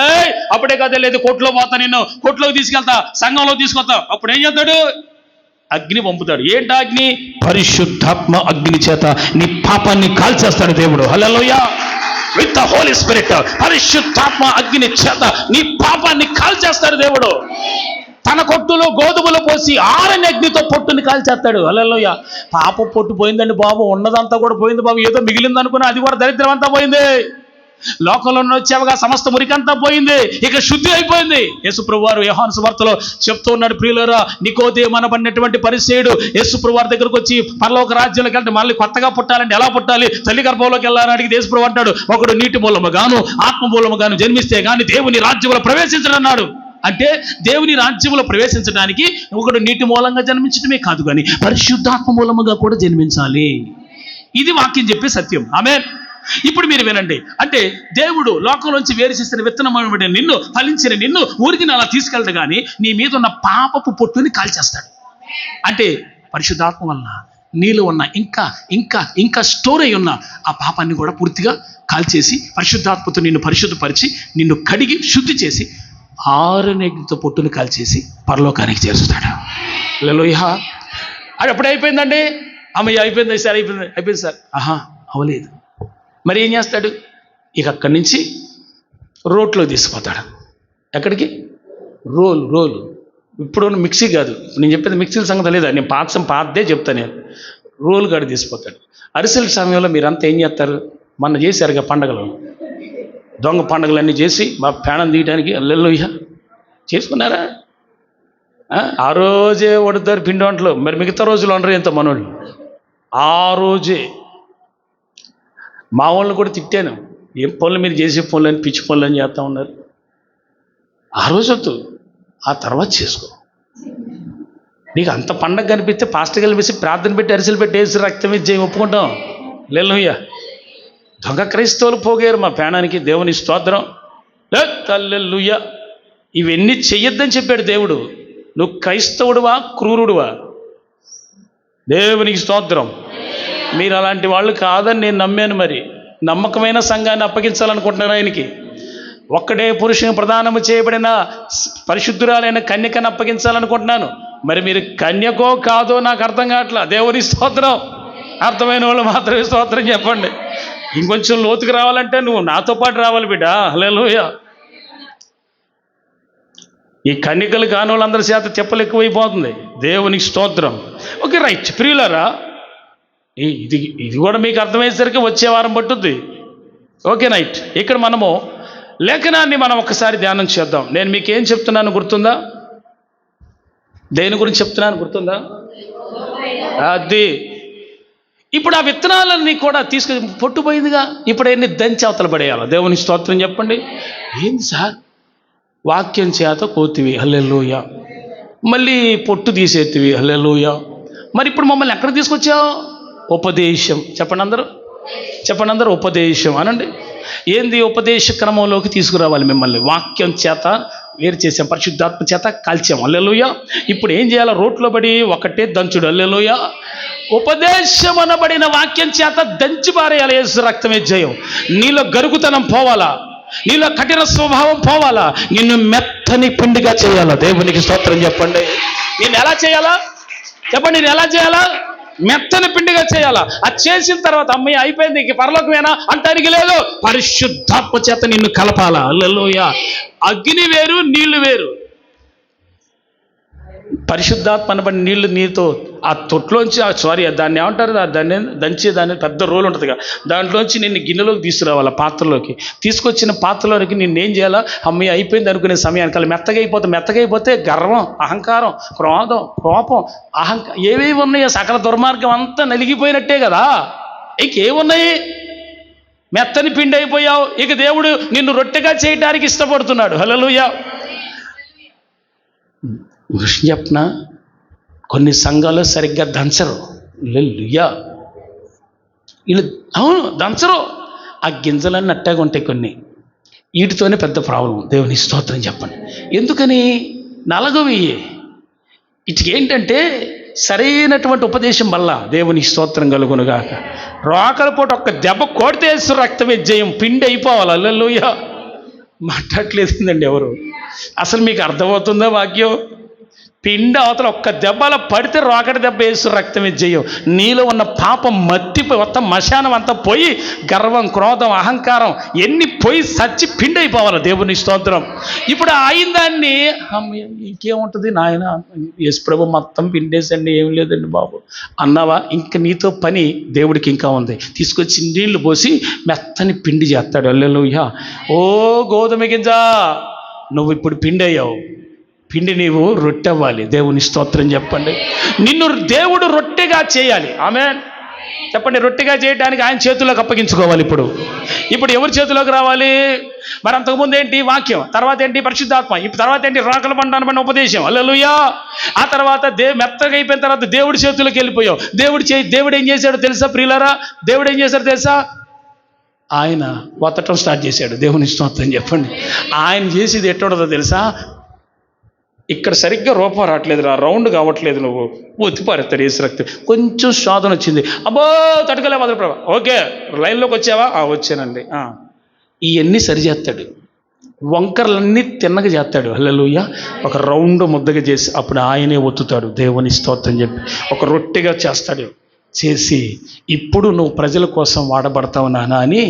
అప్పుడే కదా లేదు, కొట్లో పోతా, నిన్ను కొట్లోకి తీసుకెళ్తా, సంఘంలో తీసుకొస్తా. అప్పుడు ఏం చేస్తాడు? అగ్ని పంపుతాడు. ఏంటి అగ్ని? పరిశుద్ధాత్మ అగ్ని చేత నీ పాపాన్ని కాల్చేస్తాడు దేవుడు. Hallelujah. With the Holy Spirit. పరిశుద్ధాత్మ అగ్ని చేత నీ పాపాన్ని కాల్చేస్తాడు దేవుడు. తన కొట్టులో గోధుమలు పోసి ఆరని అగ్నితో పొట్టుని కాల్చేస్తాడు. హల్లెలూయా. పాప పొట్టు పోయిందండి బాబు, ఉన్నదంతా కూడా పోయింది బాబు, ఏదో మిగిలింది అనుకున్నా, అది కూడా దరిద్రం అంతా పోయింది. లోకంలో వచ్చావుగా సమస్త మురికంతా పోయింది, ఇక శుద్ధి అయిపోయింది. యేసుప్రభు వారు యోహాను సువార్తలో చెప్తూ ఉన్నాడు, ప్రియులారా, నికోదేము అనబడినటువంటి పరిసయ్యుడు యేసుప్రభు వారి దగ్గరకు వచ్చి పరలోక రాజ్యంలోకి అంటే మళ్ళీ కొత్తగా పుట్టాలంటే ఎలా పుట్టాలి, తల్లి గర్భంలోకి వెళ్ళాలని అడిగి యేసుప్రభు అంటాడు, ఒకడు నీటి మూలము గాను ఆత్మ మూలము గాను జన్మిస్తే గాని దేవుని రాజ్యంలో ప్రవేశించడన్నాడు. అంటే దేవుని రాజ్యంలో ప్రవేశించడానికి ఒకడు నీటి మూలంగా జన్మించడమే కాదు కానీ పరిశుద్ధాత్మ మూలముగా కూడా జన్మించాలి. ఇది వాక్యం చెప్పే సత్యం. ఆమేన్. ఇప్పుడు మీరు వినండి, అంటే దేవుడు లోకంలోంచి వేరు చేసిన విత్తనమైన నిన్ను, ఫలించిన నిన్ను ఊరికి అలా తీసుకెళ్ళడు కానీ నీ మీద ఉన్న పాపపు పొట్టుని కాల్చేస్తాడు. అంటే పరిశుద్ధాత్మ వలన నీలో ఉన్న ఇంకా ఇంకా ఇంకా స్టోర్ అయి ఉన్న ఆ పాపాన్ని కూడా పూర్తిగా కాల్చేసి పరిశుద్ధాత్మతో నిన్ను పరిశుద్ధపరిచి నిన్ను కడిగి శుద్ధి చేసి ఆరునెగ్గితో పొట్టుని కాల్చేసి పరలోకానికి చేరుస్తాడు. హల్లెలూయా. అది ఎప్పుడు అయిపోయిందండి? అమ్మయ్య అయిపోయింది సార్, అయిపోయింది సార్. అవలేదు. మరి ఏం చేస్తాడు? ఇక అక్కడి నుంచి రోట్లో తీసుకుపోతాడు. ఎక్కడికి? రోలు. ఇప్పుడు మిక్సీ కాదు, నేను చెప్పేది మిక్సీల సంగతి లేదా, నేను పాతదే చెప్తాను. నేను రోలు కాడ తీసుకుపోతాడు. అరిసెల సమయంలో మీరంతా ఏం చేస్తారు? మొన్న చేశారుగా పండగలు, దొంగ పండుగలన్నీ చేసి మా ప్రాణం తీయడానికి హల్లెలూయా చేసుకున్నారా? ఆ రోజే వండుతారు పిండి వంటలు, మరి మిగతా రోజులు వండరు ఎంత మనోళ్ళు. ఆ రోజే మా వాళ్ళని కూడా తిట్టాను, ఏం పనులు మీరు చేసే పనులు అని, పిచ్చి పనులు అని చేస్తూ ఉన్నారు. ఆ రోజు వద్దు, ఆ తర్వాత చేసుకో. నీకు అంత పండగ కనిపిస్తే పాస్టర్ కలిపేసి ప్రార్థన పెట్టి అరిసెలు పెట్టి వేసి రక్తం ఇచ్చి ఒప్పుకుంటాం. హల్లెలూయా. దొంగ క్రైస్తవులు పోగారు మా ప్రాణానికి, దేవుని స్తోత్రం. హల్లెలూయా. ఇవన్నీ చెయ్యొద్దని చెప్పాడు దేవుడు. నువ్వు క్రైస్తవుడువా క్రూరుడువా? దేవునికి స్తోత్రం. మీరు అలాంటి వాళ్ళు కాదని నేను నమ్మాను. మరి నమ్మకమైన సంఘాన్ని అప్పగించాలనుకుంటున్నారు ఆయనకి. ఒక్కడే పురుషుని ప్రదానము చేయబడిన పరిశుద్ధురాలైన కన్యకను అప్పగించాలనుకుంటున్నాను. మరి మీరు కన్యకో కాదో నాకు అర్థం కావట్లా. దేవుని స్తోత్రం. అర్థమైన వాళ్ళు మాత్రమే స్తోత్రం చెప్పండి. ఇంకొంచెం లోతుకు రావాలంటే నువ్వు నాతో పాటు రావాలి బిడ్డ. హల్లెలూయా. ఈ కన్యకలు కాని వాళ్ళందరి చేత తిప్పలు ఎక్కువైపోతుంది. దేవునికి స్తోత్రం. Okay, right. ప్రియులారా, ఇది కూడా మీకు అర్థమయ్యేసరికి వచ్చే వారం పట్టుద్ది. Okay, right. ఇక్కడ మనము లేఖనాన్ని మనం ఒకసారి ధ్యానం చేద్దాం. నేను మీకు ఏం చెప్తున్నాను గుర్తుందా? దేని గురించి చెప్తున్నాను గుర్తుందా? అది ఇప్పుడు ఆ విత్తనాలన్నీ కూడా తీసుకుని పొట్టుపోయిందిగా, ఇప్పుడు ఎన్ని దంచి అవతల పడేయాలి. దేవుని స్తోత్రం చెప్పండి. ఏంది సార్? వాక్యం చేత కోతివి, హల్లెలూయా. మళ్ళీ పొట్టు తీసేతివి, హల్లెలూయా. మరి ఇప్పుడు మమ్మల్ని ఎక్కడ తీసుకొచ్చావు? ఉపదేశం. చెప్పండి అందరూ ఉపదేశం అనండి. ఏంది? ఉపదేశ క్రమంలోకి తీసుకురావాలి మిమ్మల్ని. వాక్యం చేత వేరు చేసాం, పరిశుద్ధాత్మ చేత కాల్చాం, హల్లెలూయా. ఇప్పుడు ఏం చేయాలి? రోట్లో పడి ఒకటే దంచుడు, హల్లెలూయా. ఉపదేశం అనబడిన వాక్యం చేత దంచి పారేయాలి. యేసు రక్తమే జయం. నీలో గరుగుతనం పోవాలా, నీలో కఠిన స్వభావం పోవాలా, నిన్ను మెత్తని పిండిగా చేయాలా. దేవునికి స్తోత్రం చెప్పండి. నేను ఎలా చేయాలా చెప్పండి? నేను ఎలా చేయాలా? మెత్తని పిండిగా చేయాలా. అది చేసిన తర్వాత అమ్మయ్య అయిపోయింది, ఇంక పరలోకమేనా అంటానికి లేదు. పరిశుద్ధాత్మ చేత నిన్ను కలపాలా. హల్లెలూయా. అగ్ని వేరు, నీళ్లు వేరు. పరిశుద్ధాత్మ అనబడి నీళ్లు నీతో ఆ తొట్లోంచి దాన్ని ఏమంటారు, దాన్ని పెద్ద రోల్ ఉంటుంది కదా, దాంట్లోంచి నిన్ను గిన్నెలోకి తీసుకురావాలి, పాత్రలోకి. తీసుకొచ్చిన పాత్రలోకి నిన్నేం చేయాలా? అమ్మయ్య అయిపోయింది అనుకునే సమయానికి మెత్తగైపోతే గర్వం, అహంకారం, క్రోధం, కోపం, ఏవేవి ఉన్నాయో సకల దుర్మార్గం అంతా నలిగిపోయినట్టే కదా. ఇంకేమున్నాయి? మెత్తని పిండి అయిపోయావు. ఇక దేవుడు నిన్ను రొట్టెగా చేయడానికి ఇష్టపడుతున్నాడు. హల్లెలూయా. విషయం చెప్పనా? కొన్ని సంఘాలు సరిగ్గా దంచరు. హల్లెలూయా. వీళ్ళు అవును దంచరు. ఆ గింజలన్నీ అట్టాగా ఉంటాయి కొన్ని. వీటితోనే పెద్ద ప్రాబ్లం. దేవుని స్తోత్రం చెప్పండి. ఎందుకని? నలగవి. ఇటుకేంటంటే సరైనటువంటి ఉపదేశం వల్ల దేవుని స్తోత్రం కలుగునుగాక. రోకల పూట ఒక్క దెబ్బ కొడితే యేసు రక్తమే జయం. పిండి అయిపోవాలి. హల్లెలూయా. మాట్లాడలేదండి ఎవరు. అసలు మీకు అర్థమవుతుందా వాక్యం? పిండి అవతల ఒక్క దెబ్బల పడితే రోకటి దెబ్బ వేసి రక్తం ఇచ్చేయం. నీలో ఉన్న పాపం మట్టిపోయి మొత్తం మశానం అంతా పోయి గర్వం, క్రోధం, అహంకారం ఎన్ని పోయి సచ్చి పిండి అయిపోవాలి. దేవుని స్తోత్రం. ఇప్పుడు అయిన దాన్ని ఇంకేముంటుంది నాయన, యేసుప్రభు మొత్తం పిండేసండి, ఏం లేదండి బాబు అన్నావా? ఇంక నీతో పని దేవుడికి ఇంకా ఉంది. తీసుకొచ్చి నీళ్లు పోసి మెత్తని పిండి చేస్తాడు. హల్లెలూయా. ఓ గోధుమ గింజ, నువ్వు ఇప్పుడు పిండి అయ్యావు. పిండి నీవు రొట్టె అవ్వాలి. దేవుని స్తోత్రం చెప్పండి. నిన్ను దేవుడు రొట్టెగా చేయాలి. ఆమేన్ చెప్పండి. రొట్టెగా చేయడానికి ఆయన చేతుల్లోకి అప్పగించుకోవాలి. ఇప్పుడు ఎవరి చేతిలోకి రావాలి? మరి అంతకుముందు ఏంటి? వాక్యం. తర్వాత ఏంటి? పరిశుద్ధాత్మ. ఇప్పుడు తర్వాత ఏంటి? రాకల బండానమైన ఉపదేశం. హల్లెలూయా. ఆ తర్వాత మెత్తగా అయిపోయిన తర్వాత దేవుడి చేతుల్లోకి వెళ్ళిపోయావు. దేవుడు ఏం చేశాడో తెలుసా ప్రియులారా? దేవుడు ఏం చేశాడో తెలుసా? ఆయన వత్తటం స్టార్ట్ చేశాడు. దేవుని స్తోత్రం చెప్పండి. ఆయన చేసేది ఎట్టుండదో తెలుసా? ఇక్కడ సరిగ్గా రూపం రావట్లేదు, రౌండ్ కావట్లేదు, నువ్వు ఒత్తిపారేస్తాడు వేసి రక్తం. కొంచెం శోధన వచ్చింది, అబ్బో తట్టుకోలే మొదలు ప్రభా, ఓకే లైన్లోకి వచ్చావా? వచ్చానండి. ఇవన్నీ సరిచేస్తాడు. వంకరలన్నీ తిన్నగా చేస్తాడు. హల్లెలూయా. ఒక రౌండ్ ముద్దగా చేసి అప్పుడు ఆయనే ఒత్తుతాడు. దేవుని స్తోత్రం చెప్పి ఒక రొట్టెగా చేస్తాడు. చేసి ఇప్పుడు నువ్వు ప్రజల కోసం వాడబడతావు నాన్న అని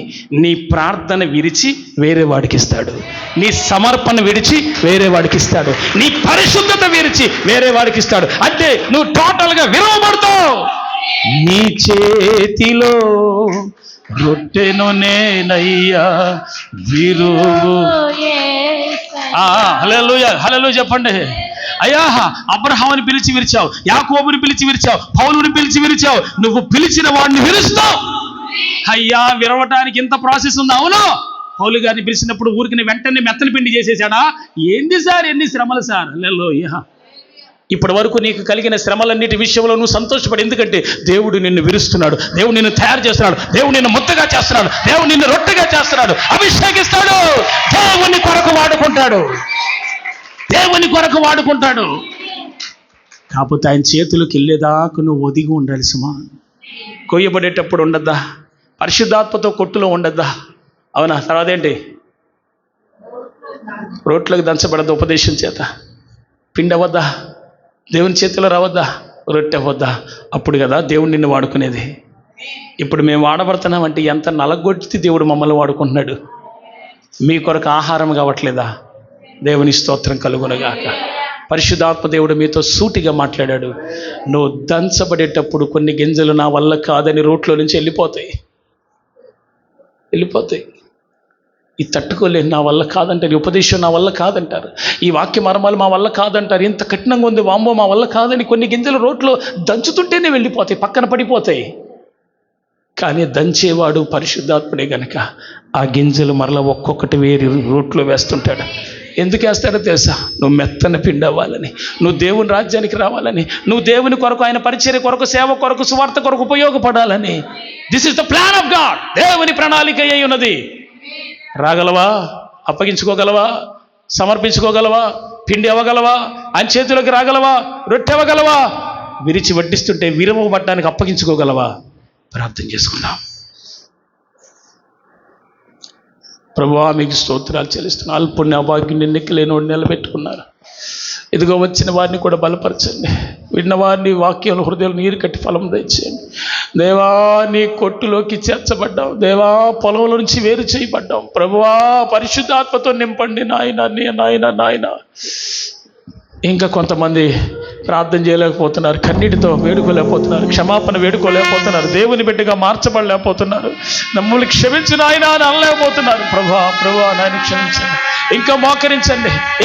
నీ ప్రార్థన విరిచి వేరే వాడికి ఇస్తాడు. నీ సమర్పణ విడిచి వేరే వాడికి ఇస్తాడు. నీ పరిశుద్ధత విరిచి వేరే వాడికి ఇస్తాడు. అంటే నువ్వు టోటల్గా విరవబడతావు. నీ చేతిలో రొట్టెను నేనయ్యా విరువు. హల్లెలూయా, హల్లెలూయా చెప్పండి. అయ్యా, అబ్రహాముని పిలిచి విరిచావు, యాకోబుని పిలిచి విరిచావు, పౌలుని పిలిచి విరిచావు. నువ్వు పిలిచిన వాడిని విరుస్తావు. అయ్యా, విరవటానికి ఇంత ప్రాసెస్ ఉంది. అవును, పౌలు గారిని పిలిచినప్పుడు ఊరికి వెంటనే మెత్తని పిండి చేసేసాడా? ఏంది సార్, ఎన్ని శ్రమలు సార్. హల్లెలూయా. ఇప్పటి వరకు నీకు కలిగిన శ్రమలన్నిటి విషయంలో నువ్వు సంతోషపడి, ఎందుకంటే దేవుడు నిన్ను విరుస్తున్నాడు, దేవుడు నిన్ను తయారు చేస్తున్నాడు, దేవుడు నిన్ను ముద్దగా చేస్తున్నాడు, దేవుడు నిన్ను రొట్టెగా చేస్తున్నాడు, అభిషేకిస్తాడు. దేవుని కొరకు వాడుకుంటాడు, దేవుని కొరకు వాడుకుంటాడు. కాకపోతే ఆయన చేతులకు వెళ్ళేదాకా నువ్వు ఒదిగి ఉండాలి సుమా. కొయ్యబడేటప్పుడు ఉండద్దా? పరిశుద్ధాత్మతో కొట్టులో ఉండద్దా? అవునా? తర్వాత ఏంటి? రోట్లకు దంచబడద్దా? ఉపదేశం చేత పిండి అవ్వద్దా? దేవుని చేతిలో రావద్దా? రొట్టె అవ్వద్దా? అప్పుడు కదా దేవుడు నిన్ను వాడుకునేది. ఇప్పుడు మేము వాడబడుతున్నామంటే ఎంత నలగొట్టి దేవుడు మమ్మల్ని వాడుకుంటున్నాడు. మీ కొరకు ఆహారం కావట్లేదా? దేవుని స్తోత్రం కలుగునగాక. పరిశుద్ధాత్మ దేవుడు మీతో సూటిగా మాట్లాడాడు. నువ్వు దంచబడేటప్పుడు కొన్ని గింజలు నా వల్ల కాదని రోట్లో నుంచి వెళ్ళిపోతాయి. ఈ తట్టుకోలేని నా వల్ల కాదంటారు, ఈ ఉపదేశం నా వల్ల కాదంటారు, ఈ వాక్య మర్మాలు మా వల్ల కాదంటారు, ఇంత కఠినంగా ఉంది వామ్మో మా వల్ల కాదని కొన్ని గింజలు రోట్లో దంచుతుంటేనే వెళ్ళిపోతాయి, పక్కన పడిపోతాయి. కానీ దంచేవాడు పరిశుద్ధాత్ముడే గనక ఆ గింజలు మరలా ఒక్కొక్కటి వేరి రోట్లో వేస్తుంటాడు. ఎందుకు వేస్తాడో తెలుసా? నువ్వు మెత్తన పిండి అవ్వాలని, నువ్వు దేవుని రాజ్యానికి రావాలని, నువ్వు దేవుని కొరకు, ఆయన పరిచర్య కొరకు, సేవ కొరకు, సువార్త కొరకు ఉపయోగపడాలని. This is the plan of God. దేవుని ప్రణాళిక అయి ఉన్నది. రాగలవా? అప్పగించుకోగలవా? సమర్పించుకోగలవా? పిండి అవ్వగలవా? ఆయన చేతిలోకి రాగలవా? రొట్టె అవ్వగలవా? విరిచి వడ్డిస్తుంటే విరవబడ్డానికి అప్పగించుకోగలవా? ప్రార్థన చేసుకుందాం. ప్రభువా, మీకు స్తోత్రాలు చెల్లిస్తున్నాను. అల్పుణ్య అభాగ్యుని ఎన్నికలేని వాడిని నిలబెట్టుకున్నారు. ఇదిగో వచ్చిన వారిని కూడా బలపరచండి. విన్న వారిని వాక్యంలో హృదయాలు నీరు కట్టి ఫలం తెచ్చేయండి. దేవా, నీ కొట్టులోకి చేర్చబడ్డాం. దేవా, పొలంలో నుంచి వేరు చేయబడ్డాం. ప్రభువా, పరిశుద్ధాత్మతో నింపండి నాయన. ఇంకా కొంతమంది ప్రార్థన చేయలేకపోతున్నారు, కన్నీటితో వేడుకోలేకపోతున్నారు, క్షమాపణ వేడుకోలేకపోతున్నారు, దేవుని బిడ్డగా మార్చబడలేకపోతున్నారు, మమ్మల్ని క్షమించు నాయన అని అనలేకపోతున్నారు. ప్రభువా నాయన క్షమించండి.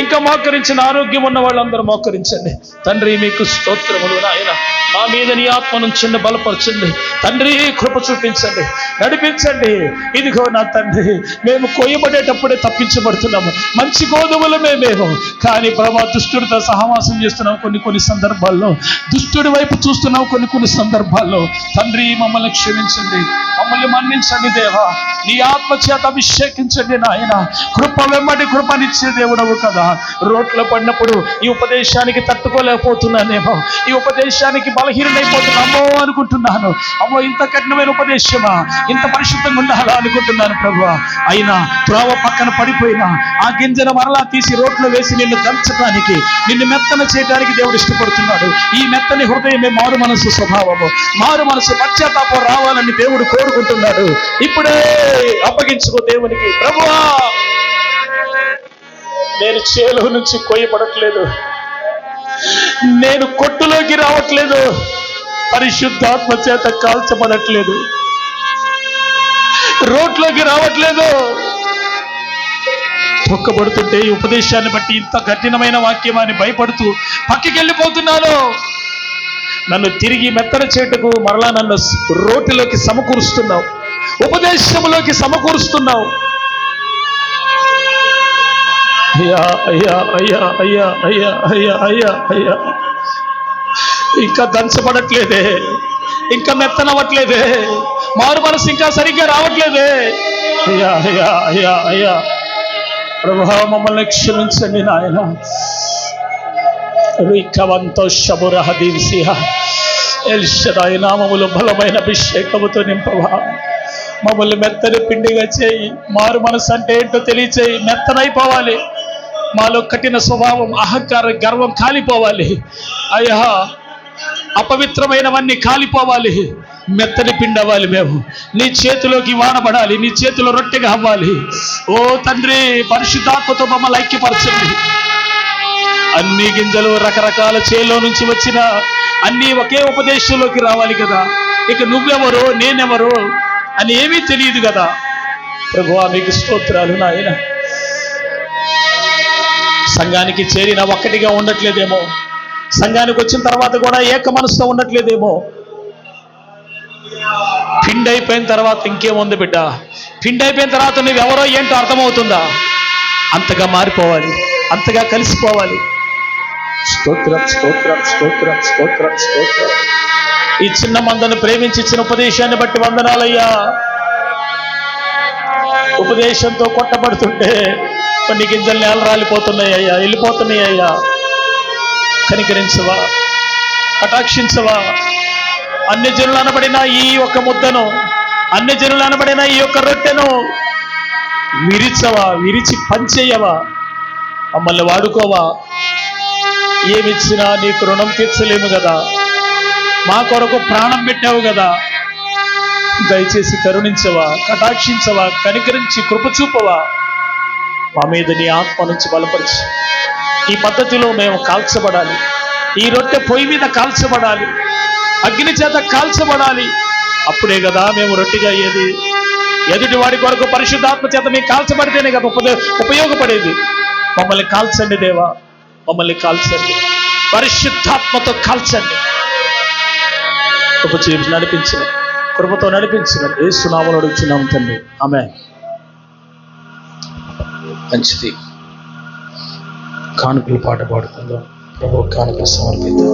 ఇంకా మోకరించిన ఆరోగ్యం ఉన్న వాళ్ళందరూ మోకరించండి. తండ్రి, మీకు స్తోత్రములు నాయన. మా మీద నీ ఆత్మను చిన్న బలపరచండి తండ్రి. కృప చూపించండి, నడిపించండి. ఇదిగో నా తండ్రి, మేము కొయ్యబడేటప్పుడే తప్పించబడుతున్నాము. మంచి గోధుమలమే మేము, కానీ ప్రభా దుష్టుడితో సహవాసం చేస్తున్నాం. కొన్ని సందర్భాల్లో దుష్టుడి వైపు చూస్తున్నాం. కొన్ని సందర్భాల్లో తండ్రి మమ్మల్ని క్షమించండి, మమ్మల్ని మన్నించండి దేవా. నీ ఆత్మ చేత అభిషేకించండి నాయన. కృప వెంబడి కృపనిచ్చే దేవుడవు కదా. రోడ్లో పడినప్పుడు ఈ ఉపదేశానికి తట్టుకోలేకపోతున్నానేమో, ఈ ఉపదేశానికి బలహీనమైపోతున్నామో అనుకుంటున్నాను. అమ్మో, ఇంత కఠినమైన ఉపదేశమా, ఇంత పరిశుద్ధంగా ఉండాలా అనుకుంటున్నాను ప్రభువా. అయినా త్రోవ పక్కన పడిపోయినా ఆ గింజను మరలా తీసి రోడ్లో వేసి నిన్ను దంచడానికి, నిన్ను మెత్తన చేయడానికి దేవుడు ఇష్టపడుతున్నాడు. ఈ మెత్తని హృదయమే మారు మనసు స్వభావము, మారు మనసు పశ్చాత్తాపం రావాలని దేవుడు కోరుకుంటున్నాడు. ఇప్పుడే అప్పగించుకో దేవునికి. ప్రభువా, నేను చేలో నుంచి కొయ్యబడట్లేదు, నేను కొట్టులోకి రావట్లేదు, పరిశుద్ధాత్మ చేత కాల్చబడట్లేదు, రోడ్లోకి రావట్లేదు. తొక్కబడుతుంటే ఈ ఉపదేశాన్ని బట్టి ఇంత కఠినమైన వాక్యమాన్ని భయపడుతూ పక్కకి వెళ్ళిపోతున్నాను. నన్ను తిరిగి మెత్తన చేటుకు మరలా నన్ను రోటిలోకి సమకూరుస్తున్నావు, ఉపదేశంలోకి సమకూరుస్తున్నావు. అయ్యా అయ్యా అయ్యా అయ్యా అయ్యా అయ్యా అయ్యా అయ్యా, ఇంకా దంచబడట్లేదే, ఇంకా మెత్తనవ్వట్లేదే, మారు మనసు ఇంకా సరిగ్గా రావట్లేదే. అయ్యా అయ్యా అయ్యా అయ్యా, ప్రభువా మమ్మల్ని క్షమించండి నాయన. రికవంతో శబురహదీన్సిహ ఎల్షదాయి నామములు బలమైన అభిషేకముతో నింపవా. మమ్మల్ని మెత్తని పిండిగా చేయి. మారు మనసు అంటే ఏంటో తెలియచేయి. మెత్తనైపోవాలి. మాలో కఠిన స్వభావం, అహంకారం, గర్వం కాలిపోవాలి. అయ్యా, అపవిత్రమైనవన్నీ కాలిపోవాలి. మెత్తని పిండి అవ్వాలి. మేము నీ చేతిలోకి వానబడాలి, నీ చేతిలో రొట్టెగా అవ్వాలి. ఓ తండ్రి, పరిశుద్ధాత్మతో మమ్మల్ని ఐక్యపరచండి. అన్ని గింజలు రకరకాల చేలో నుంచి వచ్చిన అన్నీ ఒకే ఉపదేశంలోకి రావాలి కదా. ఇక నువ్వెవరో నేనెవరో అని ఏమీ తెలియదు కదా. ప్రభువా, మీకు స్తోత్రాలు నాయన. సంఘానికి చేరిన ఒక్కటిగా ఉండట్లేదేమో, సంఘానికి వచ్చిన తర్వాత కూడా ఏక మనసుతో ఉండట్లేదేమో. పిండి అయిపోయిన తర్వాత ఇంకేముంది బిడ్డ? పిండి అయిపోయిన తర్వాత నువ్వెవరో ఏంటో అర్థమవుతుందా? అంతగా మారిపోవాలి, అంతగా కలిసిపోవాలి. స్తోత్రం స్తోత్రం స్తోత్రం స్తోత్రం స్తోత్రం. ఈ చిన్న మందను ప్రేమించి ఇచ్చిన ఉపదేశాన్ని బట్టి వందనాలయ్యా. ఉపదేశంతో కొట్టబడుతుంటే కొన్ని గింజలు నేల రాలిపోతున్నాయ్యా, వెళ్ళిపోతున్నాయ్యా. కనికరించవా, కటాక్షించవా. అన్ని జనులు అనబడిన ఈ యొక్క ముద్దను, అన్ని జనులు అనబడిన ఈ యొక్క రొట్టెను విరిచవా, విరిచి పంచేయవా. మమ్మల్ని వాడుకోవా. ఏమిచ్చినా నీకు రుణం తీర్చలేము కదా. మా కొరకు ప్రాణం పెట్టావు కదా. దయచేసి కరుణించవా, కటాక్షించవా, కనికరించి కృప చూపవా. మా మీద నీ ఆత్మ నుంచి బలపరిచి ఈ పద్ధతిలో మేము కాల్చబడాలి. ఈ రొట్టె పొయ్యి మీద కాల్చబడాలి, అగ్ని చేత కాల్చబడాలి. అప్పుడే కదా మేము రొట్టెగా అయ్యేది. ఎదుటి వాడి కొరకు పరిశుద్ధాత్మ చేత మేము కాల్చబడితేనే కదా ఉపయోగపడేది. మమ్మల్ని కాల్చండి దేవా, మమ్మల్ని కాల్చండి, పరిశుద్ధాత్మతో కాల్చండి. కృప చేసి నడిపించిన, కృపతో నడిపించిన యేసు నామములో అడుగుచున్నాం తండ్రి, ఆమేన్. మంచిది. కానుకలు పాట పాడుకుందాం. ప్రభు కానుకలు సమర్పిద్దాం.